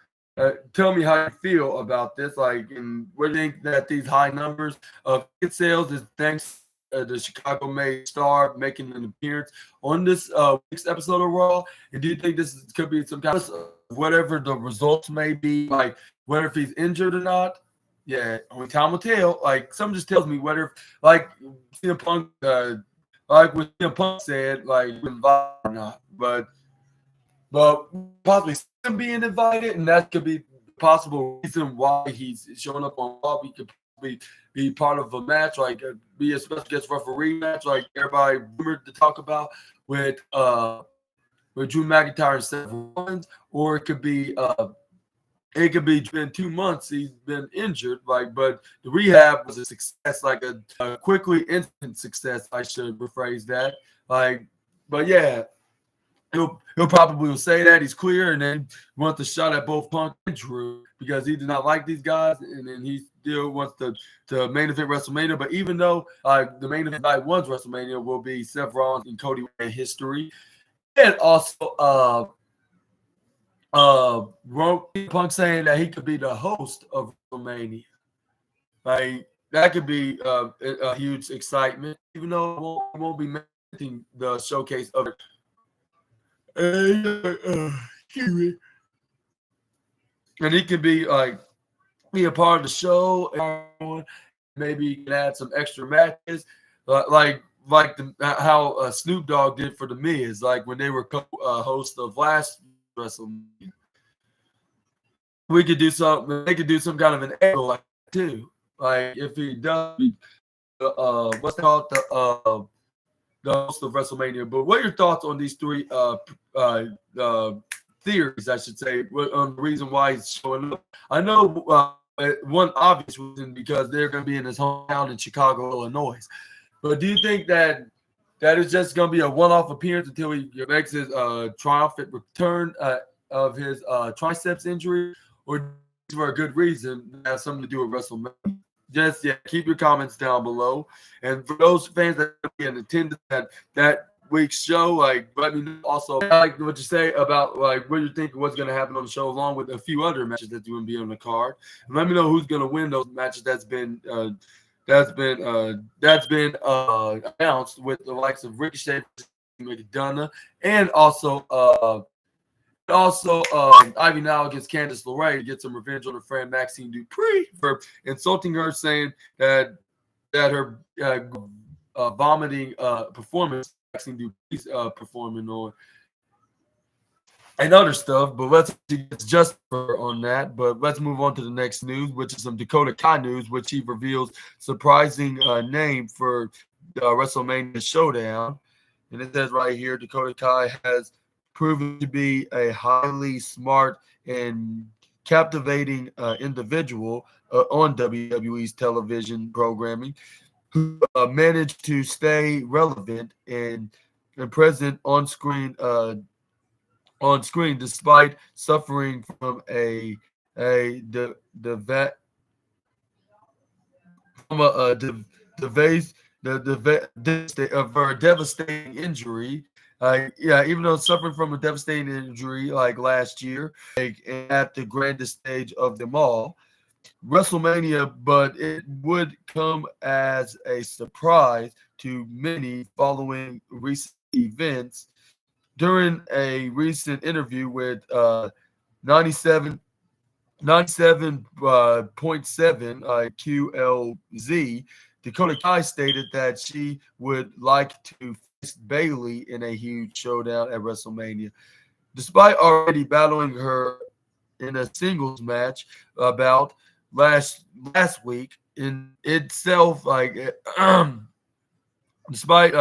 tell me how you feel about this. And what do you think that these high numbers of ticket sales is thanks to the Chicago-made star making an appearance on this week's episode of Raw? And do you think this could be some kind of whatever the results may be, whether if he's injured or not? Yeah, only time will tell. Something just tells me whether, CM Punk, what CM Punk said, invited or not, but possibly him being invited, and that could be the possible reason why he's showing up on Raw. We could be part of a match, like be a special guest referee match, like everybody rumored to talk about with Drew McIntyre and Seth Rollins, or it could be been 2 months he's been injured, like, but the rehab was a success, like a quickly instant success. I should rephrase that, like, but yeah, he'll probably will say that he's clear, and then want the shot at both Punk and Drew because he did not like these guys, and then he still wants to main event WrestleMania. But even though the main event night one's WrestleMania will be Seth Rollins and Cody in history, and also Punk saying that he could be the host of WrestleMania. Like that could be a huge excitement, even though it won't be making the showcase of it. And he could be a part of the show. Maybe you can add some extra matches, how Snoop Dogg did for the Miz, like when they were co-host of last WrestleMania. We could do something. They could do some kind of an angle like that too. Like if he does, what's called the host of WrestleMania. But what are your thoughts on these three theories, I should say, on the reason why he's showing up? I know one obvious reason because they're going to be in his hometown in Chicago, Illinois. But do you think that is just going to be a one-off appearance until he makes his triumphant return of his triceps injury, or for a good reason that has something to do with WrestleMania? Just keep your comments down below. And for those fans that will be in attendance at that week's show, like let me know also like what you say about like what you think what's going to happen on the show, along with a few other matches that's going to be on the card. And let me know who's going to win those matches that's been announced, with the likes of Ricochet, McDonough, and also Ivy Now against Candice LeRae to get some revenge on her friend Maxine Dupree for insulting her, saying that her vomiting performance Maxine Dupree's performing on, and other stuff. But let's get just on that. But let's move on to the next news, which is some Dakota Kai news, which he reveals surprising name for WrestleMania Showdown. And it says right here, Dakota Kai has proven to be a highly smart and captivating individual on WWE's television programming, who managed to stay relevant and present on screen despite suffering from a devastating injury. Even though suffering from a devastating injury like last year, like at the grandest stage of them all, WrestleMania, but it would come as a surprise to many following recent events. During a recent interview with 97.7 QLZ, Dakota Kai stated that she would like to face Bayley in a huge showdown at WrestleMania. Despite already battling her in a singles match bout last week in itself, despite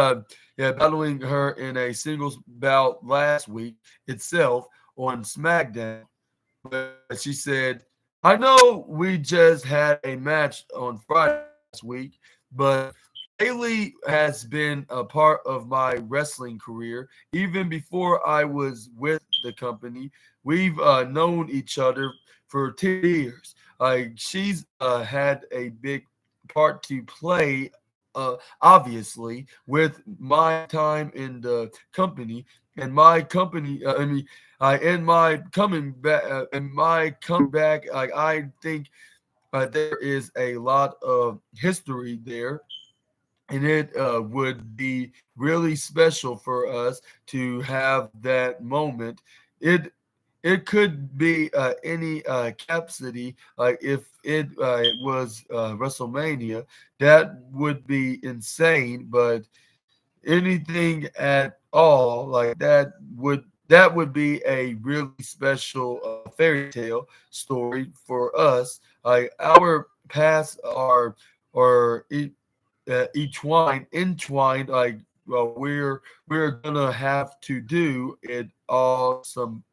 battling her in a singles bout last week itself on SmackDown, but she said, "I know we just had a match on Friday last week, but Bayley has been a part of my wrestling career even before I was with the company. We've known each other for 10 years. She's had a big part to play, obviously, with my time in the company and my company. And my coming back. I think there is a lot of history there, and it would be really special for us to have that moment. It could be any capacity, like if it was WrestleMania, that would be insane. But anything at all like that would be a really special fairy tale story for us. Like our paths are entwined. Like, well, we're gonna have to do it at some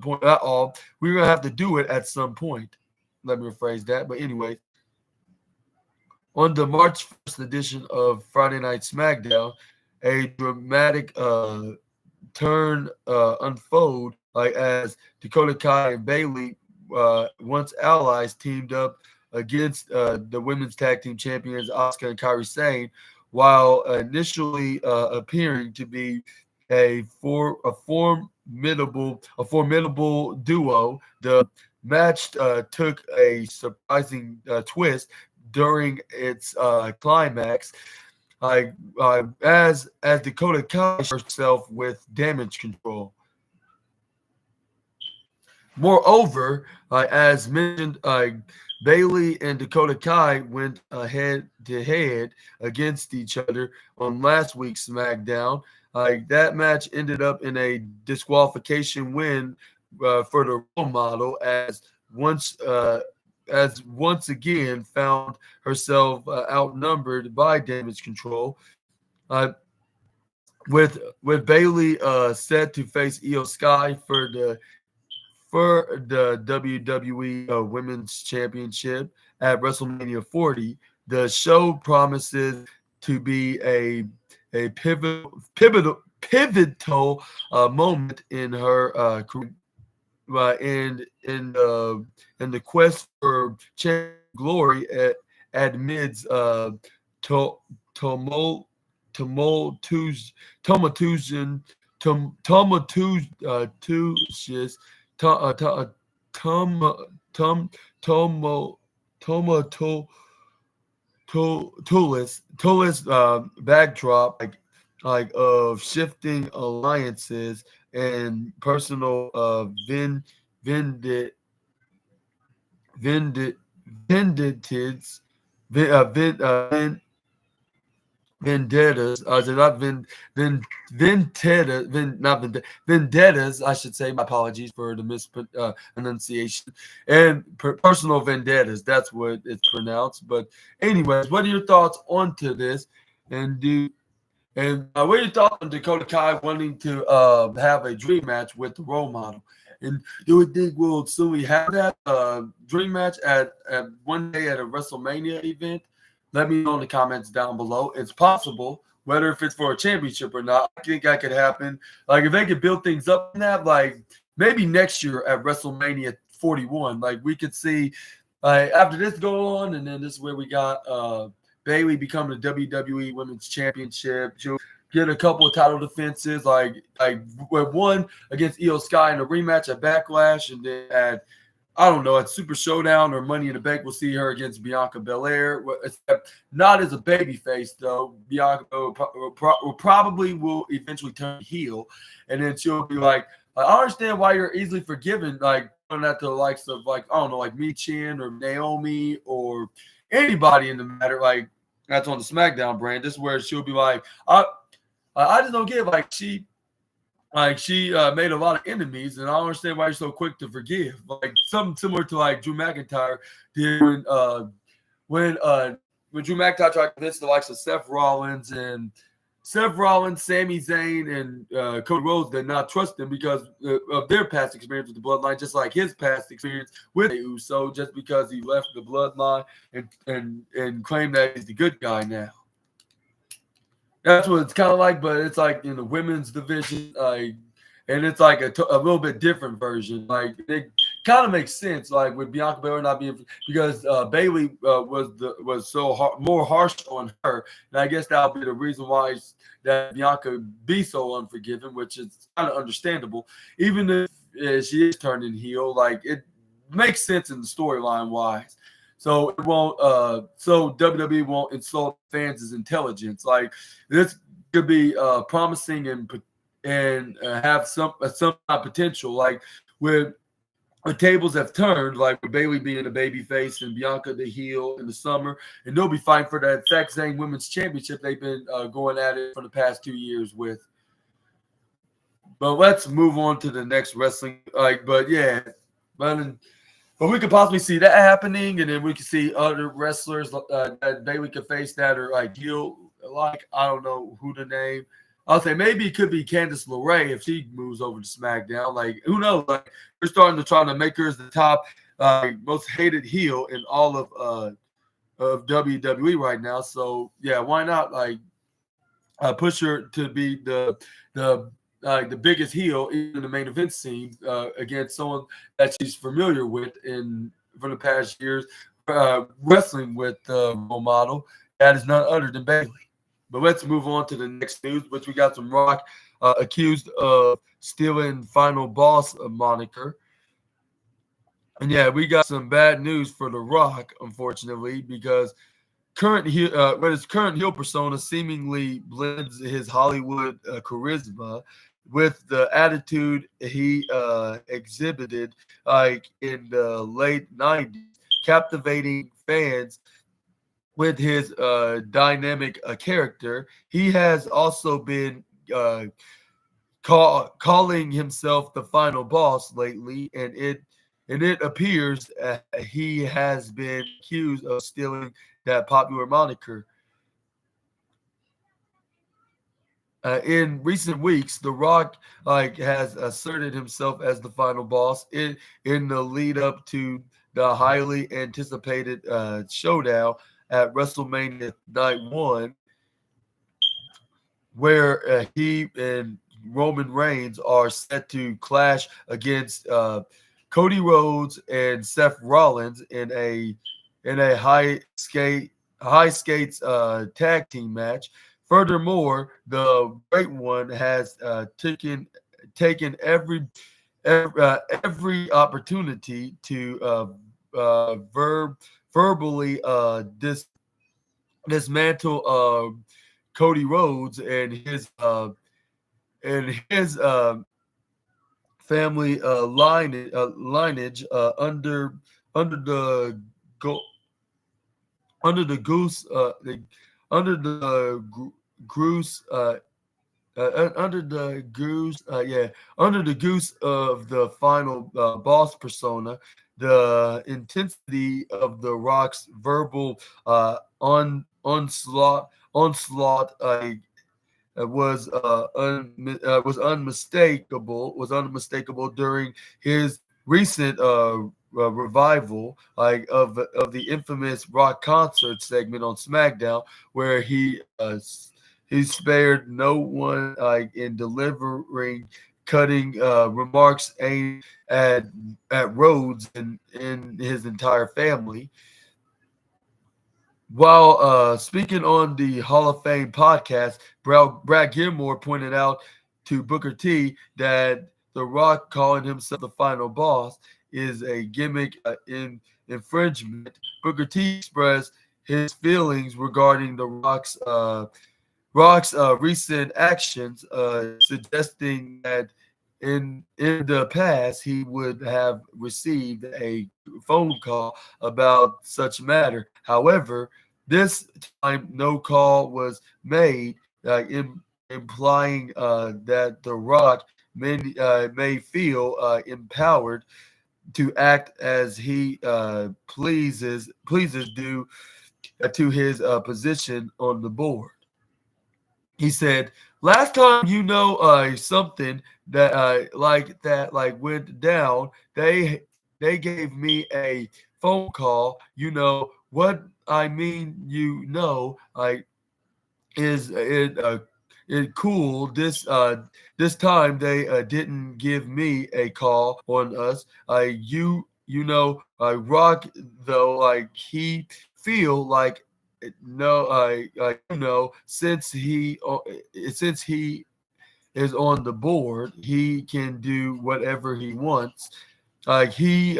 point. Not all. We're gonna have to do it at some point. Let me rephrase that. But anyway, on the March 1st edition of Friday Night SmackDown, a dramatic turn unfold, like as Dakota Kai and Bailey, once allies, teamed up against the women's tag team champions Asuka and Kairi Sane, while initially appearing to be a formidable duo. The match took a surprising twist during its climax, as Dakota Kai herself with damage control. Moreover, as mentioned, Bailey and Dakota Kai went head to head against each other on last week's SmackDown. That match ended up in a disqualification win for the role model, once once again found herself outnumbered by damage control. Uh, with Bailey set to face Io Sky for the WWE Women's Championship at WrestleMania 40. The show promises to be a pivotal moment in her career, in the quest for glory amidst to, tumult tumultuous tumultuous tumultuous tum tum tomo tomato Tullis backdrop, of shifting alliances and personal vindictives, vin, vin, vendettas. Not vendettas. I should say. My apologies for the mispronunciation. And personal vendettas. That's what it's pronounced. But anyways, what are your thoughts onto this? What are your thoughts on Dakota Kai wanting to have a dream match with the role model? And do you think we'll soon have that dream match at one day at a WrestleMania event? Let me know in the comments down below. It's possible, whether if it's for a championship or not. I think that could happen. Like, if they could build things up in that, like maybe next year at WrestleMania 41, like we could see after this go on, and then this is where we got Bailey becoming the WWE Women's Championship. She'll get a couple of title defenses, like with one against Io Sky in a rematch at Backlash, and then I don't know, at Super Showdown or Money in the Bank, we'll see her against Bianca Belair. Not as a babyface, though. Bianca probably will eventually turn heel, and then she'll be like, I understand why you're easily forgiven, like going at the likes of, like, I don't know, like Michin or Naomi or anybody in the matter, like that's on the SmackDown brand. This is where she'll be like, I just don't get, she made a lot of enemies, and I don't understand why you're so quick to forgive. Like something similar to like Drew McIntyre did when Drew McIntyre tried to convince the likes of Seth Rollins, Sami Zayn, and Cody Rhodes did not trust him because of their past experience with the bloodline, just like his past experience with Uso, just because he left the bloodline and claimed that he's the good guy now. That's what it's kind of like, but it's like in the women's division, and it's like a little bit different version. Like, it kind of makes sense, like with Bianca Belair not being, because Bailey was so more harsh on her, and I guess that'll be the reason why that Bianca be so unforgiving, which is kind of understandable. Even if she is turning heel, like it makes sense in the storyline wise. So it won't. So WWE won't insult fans' intelligence. Like, this could be promising and have some potential. Like with the tables have turned. Like with Bailey being a baby face and Bianca the heel in the summer, and they'll be fighting for that exact same women's championship they've been going at it for the past 2 years with. But let's move on to the next wrestling. But yeah, But we could possibly see that happening, and then we could see other wrestlers that we could face that are like heel. Like I don't know who to name. I'll say maybe it could be Candice LeRae if she moves over to SmackDown. Like who knows? Like we're starting to try to make her as the top, most hated heel in all of WWE right now. So yeah, why not like push her to be the biggest heel in the main event scene against someone that she's familiar with in for the past years, wrestling with role model. That is none other than Bailey. But let's move on to the next news, which we got some Rock accused of stealing Final Boss moniker. And yeah, we got some bad news for The Rock, unfortunately, because his current heel persona seemingly blends his Hollywood charisma with the attitude he exhibited like in the late 90s, captivating fans with his dynamic character. He has also been calling himself the final boss lately, and it appears he has been accused of stealing that popular moniker. In recent weeks, The Rock has asserted himself as the final boss in the lead up to the highly anticipated showdown at WrestleMania Night One, where he and Roman Reigns are set to clash against Cody Rhodes and Seth Rollins in a high skates tag team match. Furthermore, the Great One has taken every opportunity to verbally dismantle Cody Rhodes and his family lineage under the go under the goose under the goose under the goose under the goose of the final boss persona. The intensity of the Rock's verbal onslaught was unmistakable during his recent revival of the infamous Rock concert segment on SmackDown, where he spared no one in delivering cutting remarks aimed at Rhodes and his entire family. While speaking on the Hall of Fame podcast, Brad Gilmore pointed out to Booker T that The Rock calling himself the final boss is a gimmick infringement. Booker T expressed his feelings regarding The Rock's recent actions, suggesting that in the past he would have received a phone call about such matter. However, this time no call was made, implying that The Rock may feel empowered to act as he pleases due to his position on the board. He said, "Last time something that went down, they gave me a phone call. You know what I mean? Is it cool? This time they didn't give me a call on us. Rock though he feel like no, since he is on the board, he can do whatever he wants. He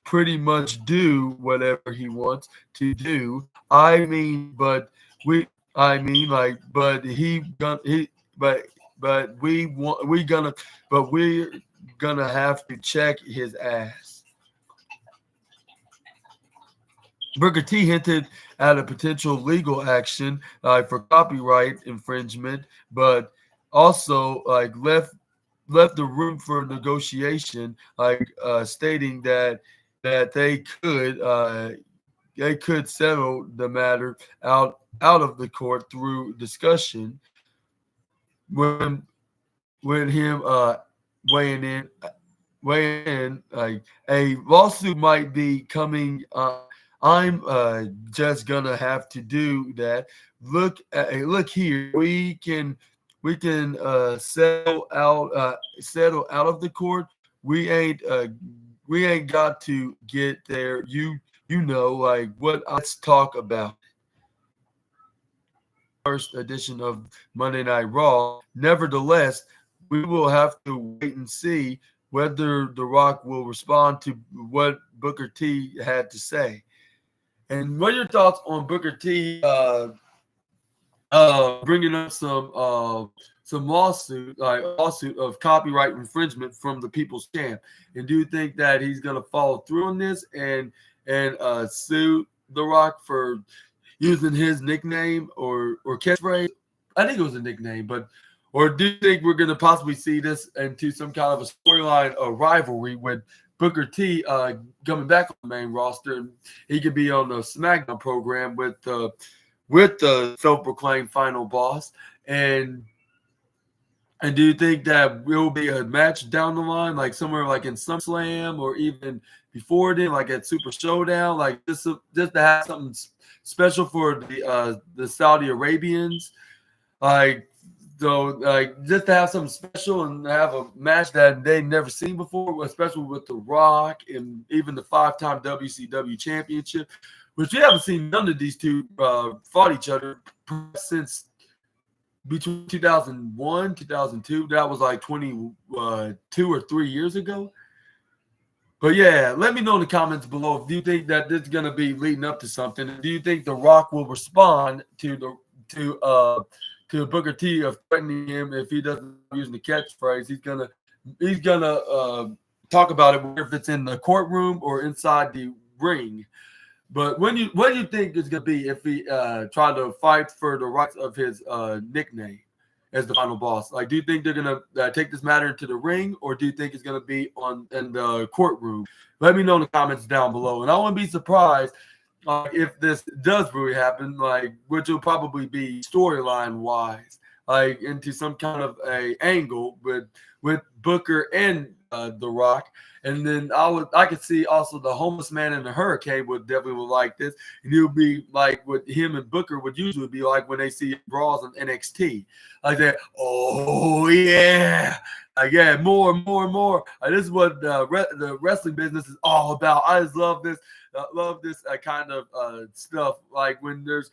pretty much do whatever he wants to do. I mean, but we, I mean, but he gonna he, but we're gonna have to check his ass." Booker T hinted at a potential legal action for copyright infringement, but also left the room for negotiation, stating that that they could settle the matter out of the court through discussion when with him weighing in like a lawsuit might be coming. I'm just gonna have to do that. Look here. We can settle out of the court. We ain't uh, we ain't got to get there. You know like what? Let's talk about first edition of Monday Night Raw. Nevertheless, we will have to wait and see whether The Rock will respond to what Booker T had to say. And what are your thoughts on Booker T bringing up some lawsuit of copyright infringement from the People's Champ? And do you think that he's going to follow through on this and sue The Rock for using his nickname or catchphrase? I think it was a nickname, but or do you think we're going to possibly see this into some kind of a storyline or rivalry with Booker T coming back on the main roster? He could be on the SmackDown program with the self-proclaimed final boss. And do you think that will be a match down the line, like somewhere like in SummerSlam or even before then, like at Super Showdown, like just to have something special for the Saudi Arabians, like just to have something special and have a match that they never seen before, especially with The Rock and even the 5-time WCW championship, which we haven't seen none of these two fought each other since between 2001, 2002. That was like 22 or 3 years ago. But yeah, let me know in the comments below. Do you think that this is going to be leading up to something? Do you think The Rock will respond to Booker T of threatening him if he doesn't using the catchphrase? He's gonna talk about it, whether if it's in the courtroom or inside the ring. But what do you think is going to be if he try to fight for the rights of his nickname as the final boss? Like, do you think they're going to take this matter into the ring, or do you think it's going to be in the courtroom? Let me know in the comments down below. And I wouldn't be surprised if this does really happen, like, which will probably be storyline wise, like into some kind of a angle with Booker and The Rock. And then I could see also the homeless man and the hurricane would like this. And it would be like what him and Booker would usually be like when they see brawls on NXT. Like that, oh yeah. Like, yeah, more and more and more. This is what the wrestling business is all about. I just love this. Kind of stuff. Like when there's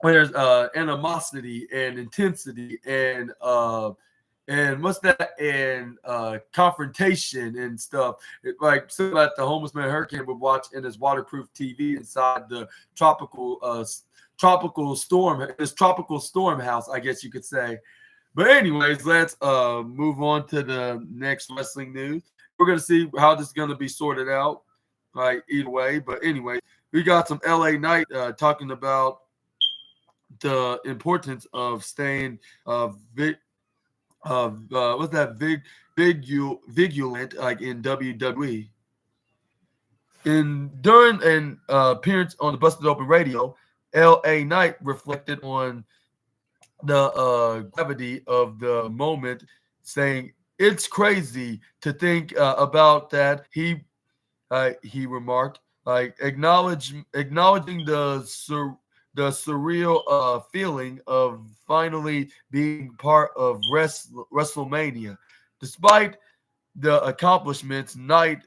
animosity and intensity and what's that, and confrontation and stuff. Like so that the homeless man hurricane would watch in his waterproof TV inside the tropical storm house, I guess you could say. But anyways, let's move on to the next wrestling news. We're gonna see how this is gonna be sorted out, like either way. But anyway, we got some LA Knight talking about the importance of staying what's that vigilant like in WWE. And during an appearance on the Busted Open Radio, L.A. Knight reflected on the gravity of the moment, saying, "It's crazy to think about that." He remarked, like acknowledging the surreal feeling of finally being part of WrestleMania. Despite the accomplishments, Knight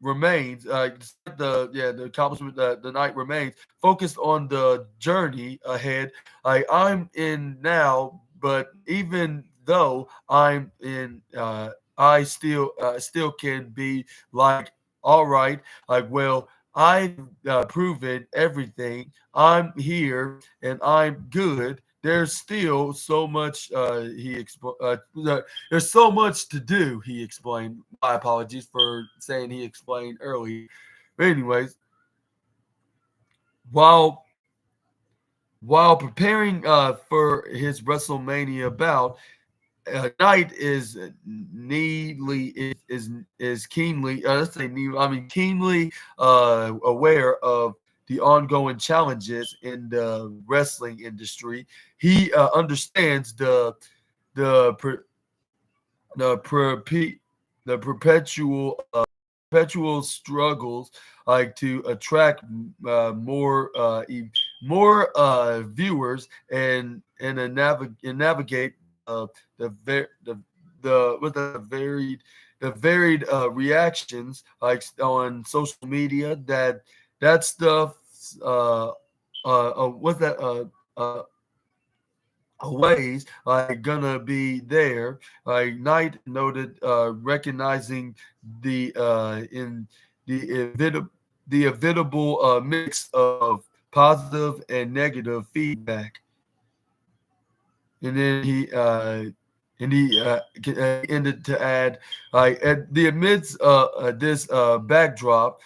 remains the accomplishment that the Knight remains focused on the journey ahead. Like I'm in now, but even though I'm in, I still can be like, all right, like well. I've proven everything. I'm here and I'm good. There's still so much. There's so much to do. He explained. My apologies for saying he explained early. But anyways, while preparing for his WrestleMania bout, Knight is keenly keenly aware of the ongoing challenges in the wrestling industry. He understands the per- the perpe- the perpetual struggles like to attract more viewers and navigate the ver- the with the varied reactions like on social media that stuff what's that ways like gonna be there. Like Knight noted, recognizing the in the inevitable mix of positive and negative feedback, and then he ended to add, like at the amidst this backdrop,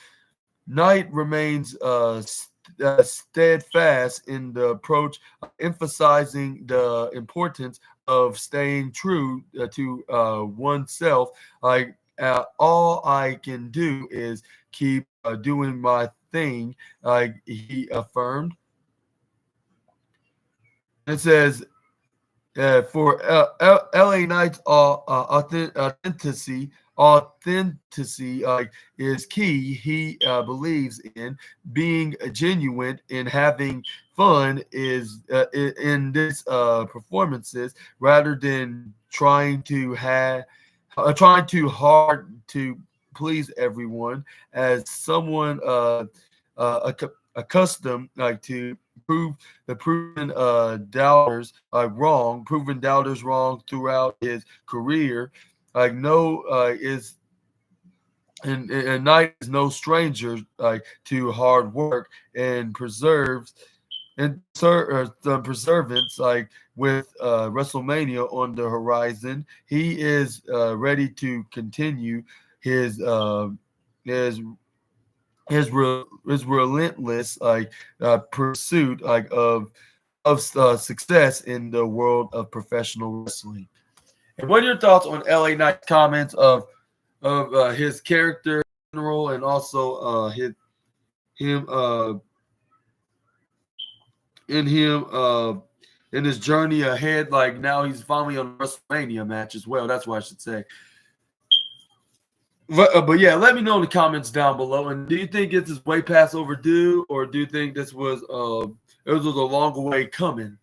Knight remains steadfast in the approach, emphasizing the importance of staying true to oneself. Like all I can do is keep doing my thing, like he affirmed. It says for LA Knight's authenticity is key. He believes in being genuine and having fun is in this performances rather than trying too hard to please everyone. As someone accustomed like to prove the proven doubters wrong throughout his career. Like no is and Knight is no stranger like to hard work and the preservance like with WrestleMania on the horizon. He is ready to continue his his his relentless pursuit of success in the world of professional wrestling. And what are your thoughts on LA Knight's comments of his character in general, and also him in him in his journey ahead? Like now he's finally on a WrestleMania match as well. That's what I should say. But yeah, let me know in the comments down below. And do you think this is way past overdue, or do you think this was it was a longer way coming?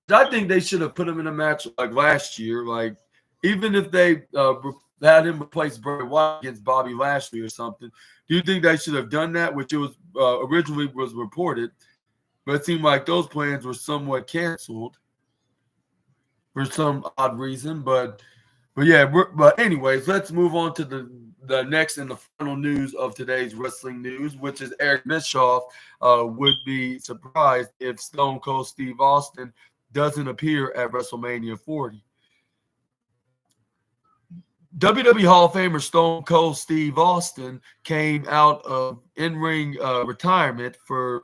I think they should have put him in a match like last year. Like even if they had him replace Bray Wyatt against Bobby Lashley or something, do you think they should have done that? Which it was originally was reported, but it seemed like those plans were somewhat canceled for some odd reason. But yeah, but anyways, let's move on to the next and the final news of today's wrestling news, which is Eric Bischoff would be surprised if Stone Cold Steve Austin doesn't appear at WrestleMania 40. WWE Hall of Famer Stone Cold Steve Austin came out of in-ring retirement for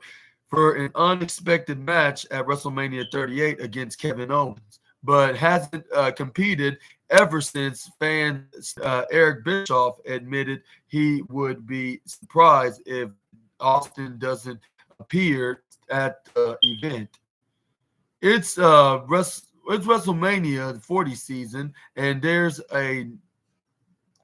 an unexpected match at WrestleMania 38 against Kevin Owens, but hasn't competed ever since. Fans Eric Bischoff admitted he would be surprised if Austin doesn't appear at the event. It's WrestleMania 40 season, and there's a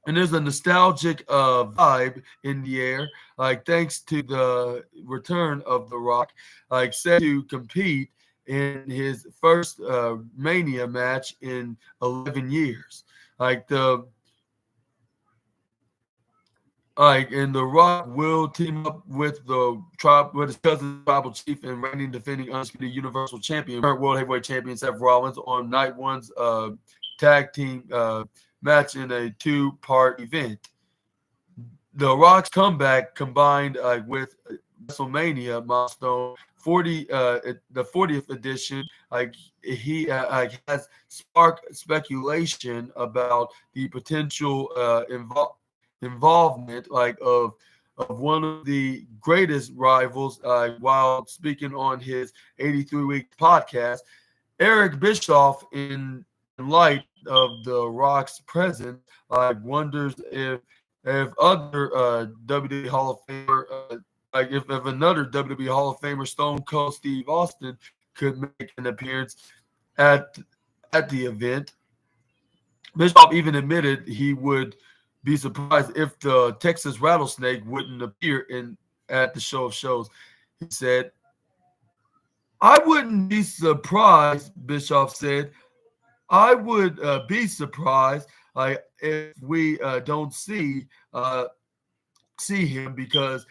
nostalgic vibe in the air, like thanks to the return of The Rock, like set to compete in his first Mania match in 11 years. Like the and The Rock will team up with his cousin Tribal Chief and reigning defending undisputed Universal Champion, current World Heavyweight Champion Seth Rollins on night one's tag team match in a two-part event. The Rock's comeback combined with WrestleMania milestone 40, the 40th edition, like he has sparked speculation about the potential involvement like of one of the greatest rivals. While speaking on his 83 week podcast, Eric Bischoff in light of The Rock's presence, wonders if other WWE Hall of Famer, if another WWE Hall of Famer, Stone Cold Steve Austin, could make an appearance at the event. Bischoff even admitted he would be surprised if the Texas Rattlesnake wouldn't appear at the show of shows. He said, "I wouldn't be surprised," Bischoff said. "I would be surprised if we don't see him because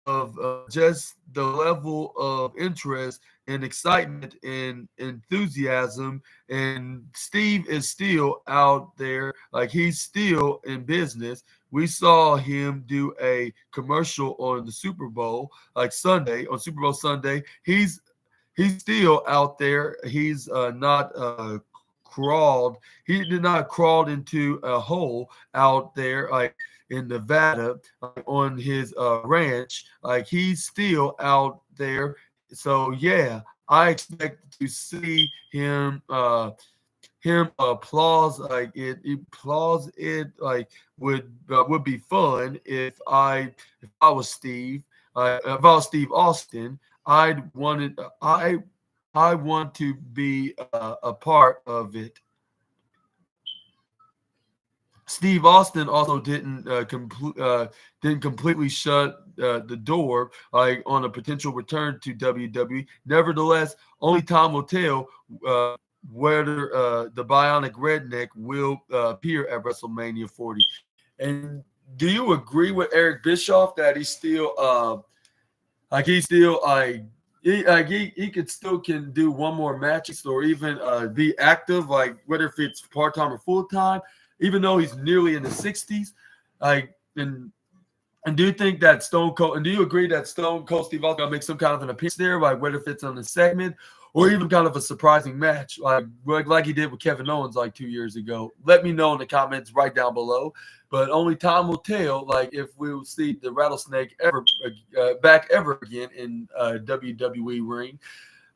of just the level of interest and excitement and enthusiasm. And Steve is still out there, he's still in business. We saw him do a commercial on the Super Bowl, Sunday, on Super Bowl Sunday. He's still out there. He's not crawled. He did not crawl into a hole out there in Nevada on his ranch. He's still out there. So yeah, I expect to see him applause applause it would be fun if I was Steve. If I was Steve Austin, I want to be a part of it." Steve Austin also didn't completely shut the door on a potential return to WWE. Nevertheless, only time will tell whether the Bionic Redneck will appear at WrestleMania 40. And do you agree with Eric Bischoff that he's still he could still can do one more matches or even be active, whether if it's part-time or full-time, even though he's nearly in the 60s? And do you think that Stone Cold, and do you agree that Stone Cold Steve Austin make some kind of an appearance there, whether if it's on the segment or even kind of a surprising match, like he did with Kevin Owens 2 years ago? Let me know in the comments right down below. But only time will tell, if we will see the Rattlesnake back ever again in WWE ring.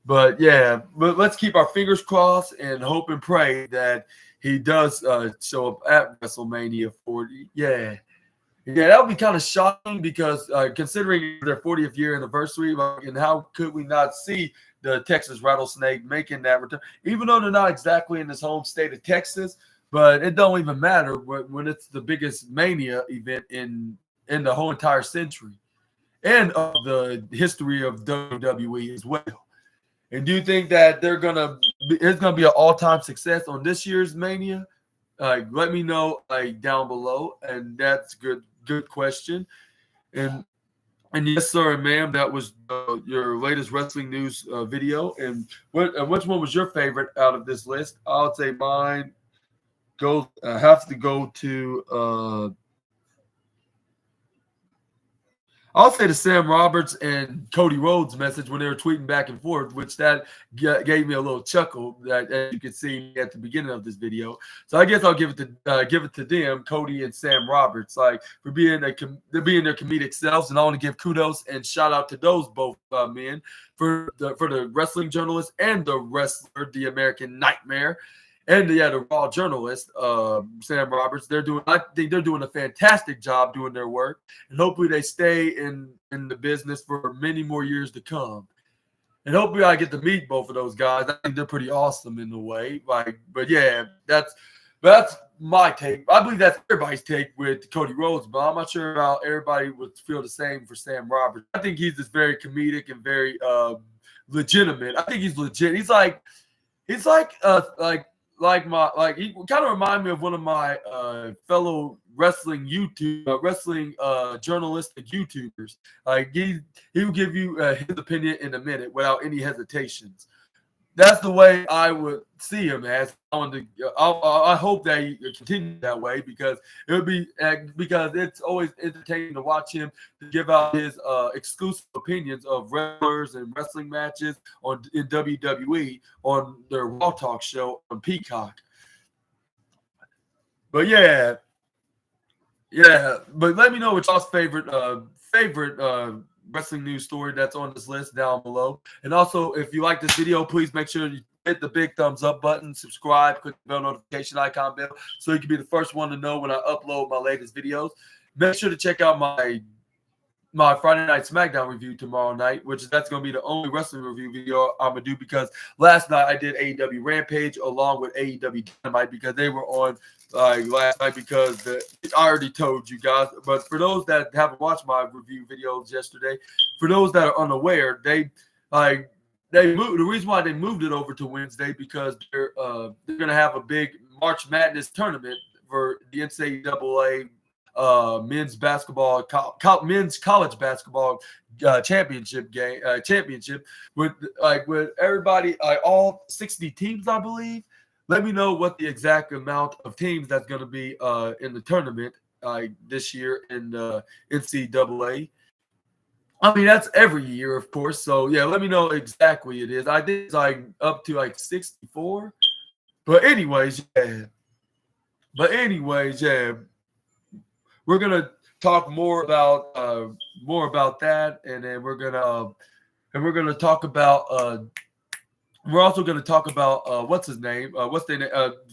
But yeah, but let's keep our fingers crossed and hope and pray that he does show up at WrestleMania 40. Yeah, that would be kind of shocking because considering their 40th year anniversary, and how could we not see the Texas Rattlesnake making that return, even though they're not exactly in his home state of Texas. But it don't even matter when it's the biggest Mania event in the whole entire century and of the history of WWE as well. And do you think that it's gonna be an all-time success on this year's Mania? Let me know down below. And that's good question. And yes, sir, and ma'am, that was your latest wrestling news video. And which one was your favorite out of this list? I'll say mine have to go to I'll say the Sam Roberts and Cody Rhodes message when they were tweeting back and forth, which that gave me a little chuckle that, as you can see at the beginning of this video. So I guess I'll give it to them, Cody and Sam Roberts, for being their comedic selves. And I want to give kudos and shout out to those both men for the wrestling journalist and the wrestler, the American Nightmare. And the Raw journalist, Sam Roberts, I think they're doing a fantastic job doing their work, and hopefully they stay in the business for many more years to come. And hopefully I get to meet both of those guys. I think they're pretty awesome in a way. But yeah, that's my take. I believe that's everybody's take with Cody Rhodes, but I'm not sure how everybody would feel the same for Sam Roberts. I think he's just very comedic and very legitimate. I think he's legit. He kind of remind me of one of my fellow wrestling journalistic YouTubers. He will give you his opinion in a minute without any hesitations. That's the way I would see him as. I hope that he continue that way because it's always entertaining to watch him give out his exclusive opinions of wrestlers and wrestling matches in WWE on their Raw Talk show on Peacock. But yeah. But let me know what y'all's favorite wrestling news story that's on this list down below. And also, if you like this video, please make sure you hit the big thumbs up button, subscribe, click the bell notification icon bell so you can be the first one to know when I upload my latest videos. Make sure to check out my Friday Night SmackDown review tomorrow night, that's going to be the only wrestling review video I'm going to do, because last night I did AEW Rampage along with AEW Dynamite because they were on last night, because I already told you guys. But for those that haven't watched my review videos yesterday, for those that are unaware, they moved. The reason why they moved it over to Wednesday, because they're going to have a big March Madness tournament for the NCAA men's basketball, men's college basketball championship with everybody, all 60 teams, I believe. Let me know what the exact amount of teams that's going to be in the tournament this year in NCAA. I mean, that's every year, of course. So yeah, let me know exactly it is. I think it's up to 64. But anyways, yeah. We're gonna talk more about that, and then we're gonna talk about we're also gonna talk about what's his name? Friday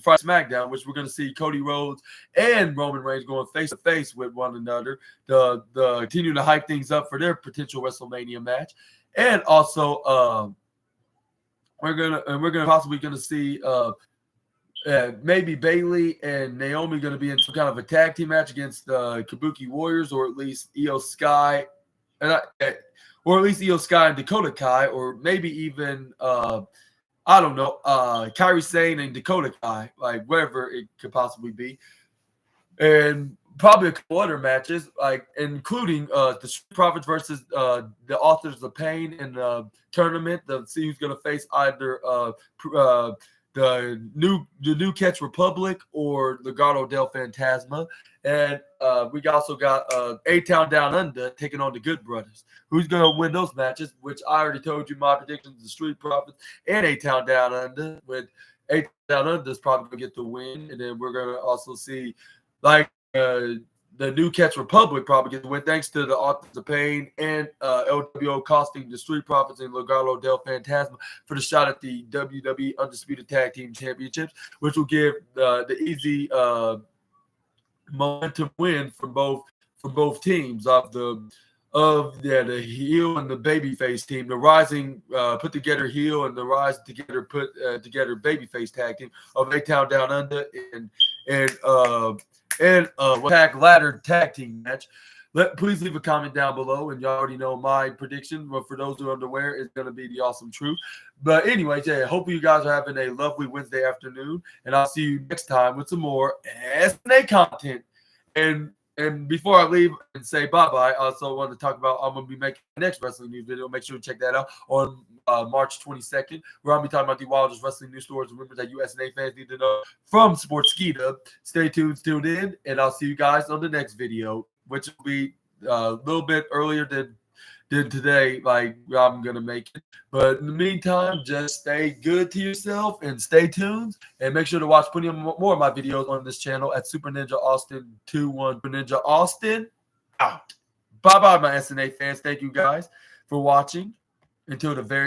SmackDown, which we're gonna see Cody Rhodes and Roman Reigns going face to face with one another, the continue to hype things up for their potential WrestleMania match, and also we're gonna possibly see maybe Bayley and Naomi going to be in some kind of a tag team match against the Kabuki Warriors, or at least Io Sky, and Dakota Kai, or maybe even I don't know, Kairi Sane and Dakota Kai, whatever it could possibly be, and probably a couple other matches, including the Street Profits versus the Authors of Pain in the tournament. To see who's going to face either the new Catch Republic or Legado del Fantasma. And we also got A-Town Down Under taking on the Good Brothers. Who's going to win those matches? Which I already told you my predictions: the Street Profits and A-Town Down Under. With A-Town Down Under is probably going to get the win. And then we're going to also see the new Catch Republic probably get the win, thanks to the Authors of Pain and LWO costing the Street Profits and Legado del Fantasma for the shot at the WWE Undisputed Tag Team Championships, which will give the easy momentum win for both teams of the heel and the babyface team, the rising put together heel and the rise together put together babyface tag team of A-Town Down Under and tag ladder tag team match. Please leave a comment down below, and you already know my prediction. But for those who are unaware, it's going to be the Awesome Truth. But anyways, yeah, hope you guys are having a lovely Wednesday afternoon, and I'll see you next time with some more SNA content. And before I leave and say bye-bye, I also want to talk about, I'm going to be making the next wrestling news video. Make sure to check that out on March 22nd, where I'll be talking about the wildest wrestling news stories and rumors that you SNA fans need to know from Sportskeeda. Stay tuned in, and I'll see you guys on the next video, which will be a little bit earlier than today, I'm going to make it. But in the meantime, just stay good to yourself and stay tuned. And make sure to watch plenty of more of my videos on this channel at Super Ninja Austin 21. Super Ninja Austin out. Bye-bye, my SNA fans. Thank you guys for watching. Until the very